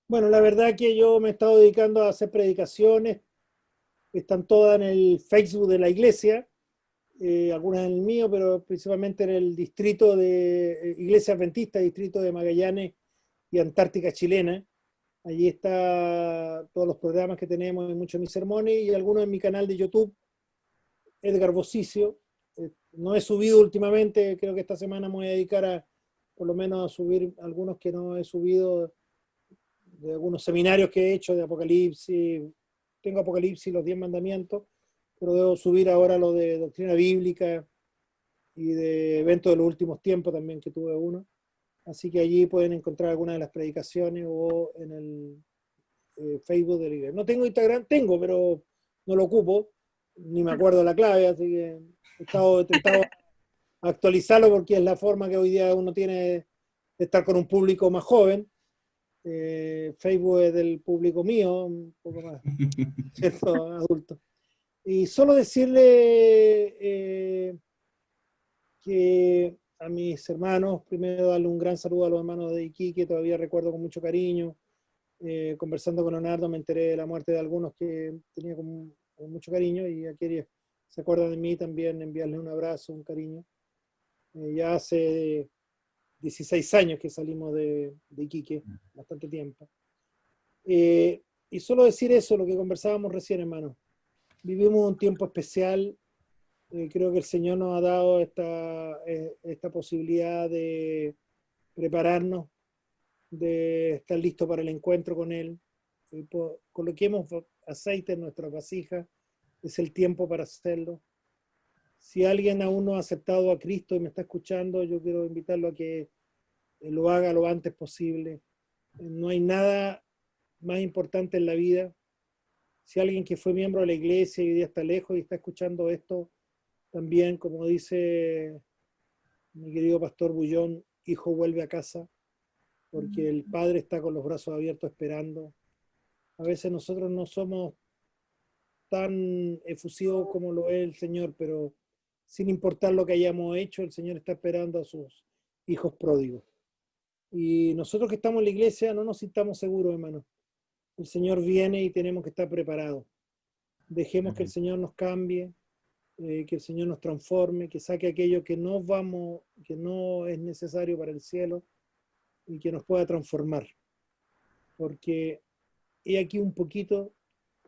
Bueno, la verdad que yo me he estado dedicando a hacer predicaciones, están todas en el Facebook de la iglesia, algunas en el mío, pero principalmente en el distrito de Iglesia Adventista, distrito de Magallanes y Antártica Chilena. Allí está todos los programas que tenemos, muchos de mis sermones y algunos en mi canal de YouTube, Edgar Bosicio. No he subido últimamente, creo que esta semana me voy a dedicar a por lo menos a subir algunos que no he subido, de algunos seminarios que he hecho de Apocalipsis. Tengo Apocalipsis, los 10 mandamientos, pero debo subir ahora lo de doctrina bíblica y de eventos de los últimos tiempos también, que tuve uno. Así que allí pueden encontrar algunas de las predicaciones o en el Facebook de la iglesia. No tengo Instagram, tengo, pero no lo ocupo, ni me acuerdo la clave, así que he tentado actualizarlo porque es la forma que hoy día uno tiene de estar con un público más joven. Facebook es del público mío, un poco más, ¿cierto? Adulto. Y solo decirle que a mis hermanos, primero darle un gran saludo a los hermanos de Iquique, todavía recuerdo con mucho cariño. Conversando con Leonardo me enteré de la muerte de algunos que tenía con mucho cariño y aquí se acuerdan de mí también, enviarles un abrazo, un cariño. Ya hace 16 años que salimos de Iquique, bastante tiempo. Y solo decir eso, lo que conversábamos recién, hermano. Vivimos un tiempo especial. Creo que el Señor nos ha dado esta posibilidad de prepararnos, de estar listos para el encuentro con Él. Coloquemos aceite en nuestras vasijas, es el tiempo para hacerlo. Si alguien aún no ha aceptado a Cristo y me está escuchando, yo quiero invitarlo a que lo haga lo antes posible. No hay nada más importante en la vida. Si alguien que fue miembro de la iglesia y hoy día está lejos y está escuchando esto, también, como dice mi querido pastor Bullón, hijo vuelve a casa, porque el padre está con los brazos abiertos esperando. A veces nosotros no somos tan efusivos como lo es el Señor, pero sin importar lo que hayamos hecho, el Señor está esperando a sus hijos pródigos. Y nosotros que estamos en la iglesia no nos sintamos seguros, hermano. El Señor viene y tenemos que estar preparados. Dejemos que el Señor nos cambie, que el Señor nos transforme, que saque aquello que no es necesario para el cielo y que nos pueda transformar. Porque he aquí un poquito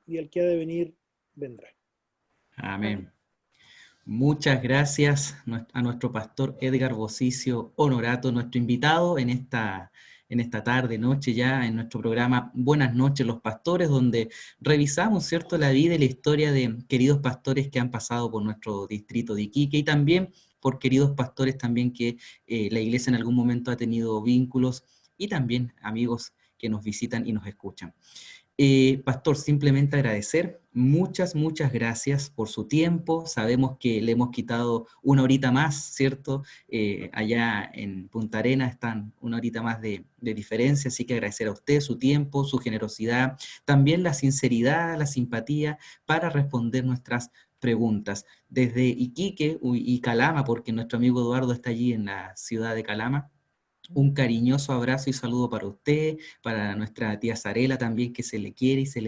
y el que ha de venir vendrá. Amén. Muchas gracias a nuestro pastor Edgar Bosicio Honorato, nuestro invitado en esta tarde, noche ya, en nuestro programa Buenas noches los pastores, donde revisamos, ¿cierto?, la vida y la historia de queridos pastores que han pasado por nuestro distrito de Iquique y también por queridos pastores también que la iglesia en algún momento ha tenido vínculos y también amigos que nos visitan y nos escuchan. Pastor, simplemente agradecer, muchas gracias por su tiempo. Sabemos que le hemos quitado una horita más, ¿cierto? Allá en Punta Arenas están una horita más de diferencia, así que agradecer a usted su tiempo, su generosidad, también la sinceridad, la simpatía para responder nuestras preguntas. Desde Iquique y Calama, porque nuestro amigo Eduardo está allí en la ciudad de Calama, un cariñoso abrazo y saludo para usted, para nuestra tía Sarela también, que se le quiere y se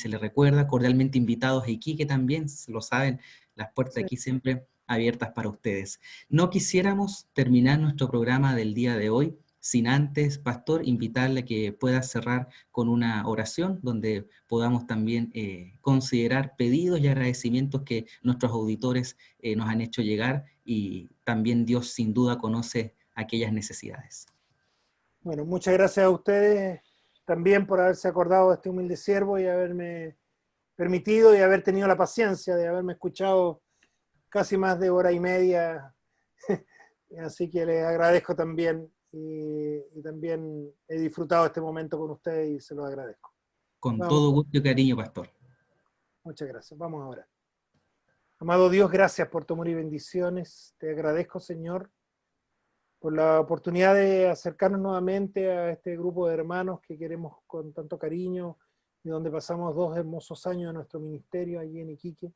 le recuerda. Cordialmente invitados a Iquique también, lo saben, las puertas aquí siempre abiertas para ustedes. No quisiéramos terminar nuestro programa del día de hoy sin antes, pastor, invitarle a que pueda cerrar con una oración donde podamos también considerar pedidos y agradecimientos que nuestros auditores nos han hecho llegar, y también Dios sin duda conoce aquellas necesidades. Bueno, muchas gracias a ustedes también por haberse acordado de este humilde siervo y haberme permitido y haber tenido la paciencia de haberme escuchado casi más de hora y media. Así que les agradezco también y también he disfrutado este momento con ustedes y se los agradezco. Con todo gusto y cariño, pastor. Muchas gracias. Vamos ahora. Amado Dios, gracias por tu amor y bendiciones. Te agradezco, Señor, por la oportunidad de acercarnos nuevamente a este grupo de hermanos que queremos con tanto cariño y donde pasamos 2 hermosos años de nuestro ministerio allí en Iquique.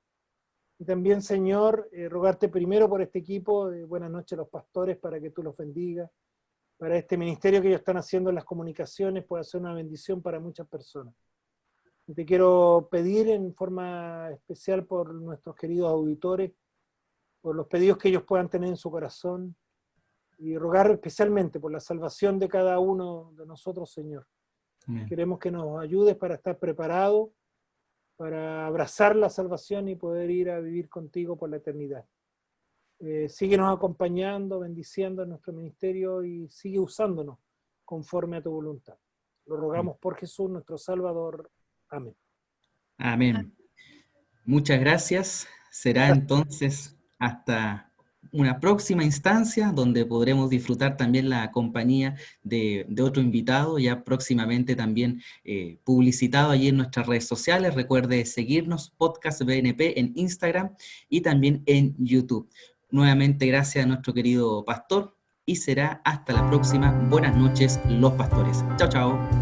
Y también, Señor, rogarte primero por este equipo de Buenas noches los pastores, para que tú los bendigas, para este ministerio que ellos están haciendo en las comunicaciones, pueda ser una bendición para muchas personas. Y te quiero pedir en forma especial por nuestros queridos auditores, por los pedidos que ellos puedan tener en su corazón, y rogar especialmente por la salvación de cada uno de nosotros, Señor. Amén. Queremos que nos ayudes para estar preparados, para abrazar la salvación y poder ir a vivir contigo por la eternidad. Síguenos acompañando, bendiciendo en nuestro ministerio y sigue usándonos conforme a tu voluntad. Lo rogamos por Jesús, nuestro Salvador. Amén. Amén. Muchas gracias. Será entonces hasta una próxima instancia donde podremos disfrutar también la compañía de otro invitado, ya próximamente también publicitado allí en nuestras redes sociales. Recuerde seguirnos, Podcast BNP, en Instagram y también en YouTube. Nuevamente gracias a nuestro querido pastor y será hasta la próxima. Buenas noches, los pastores. Chao, chao.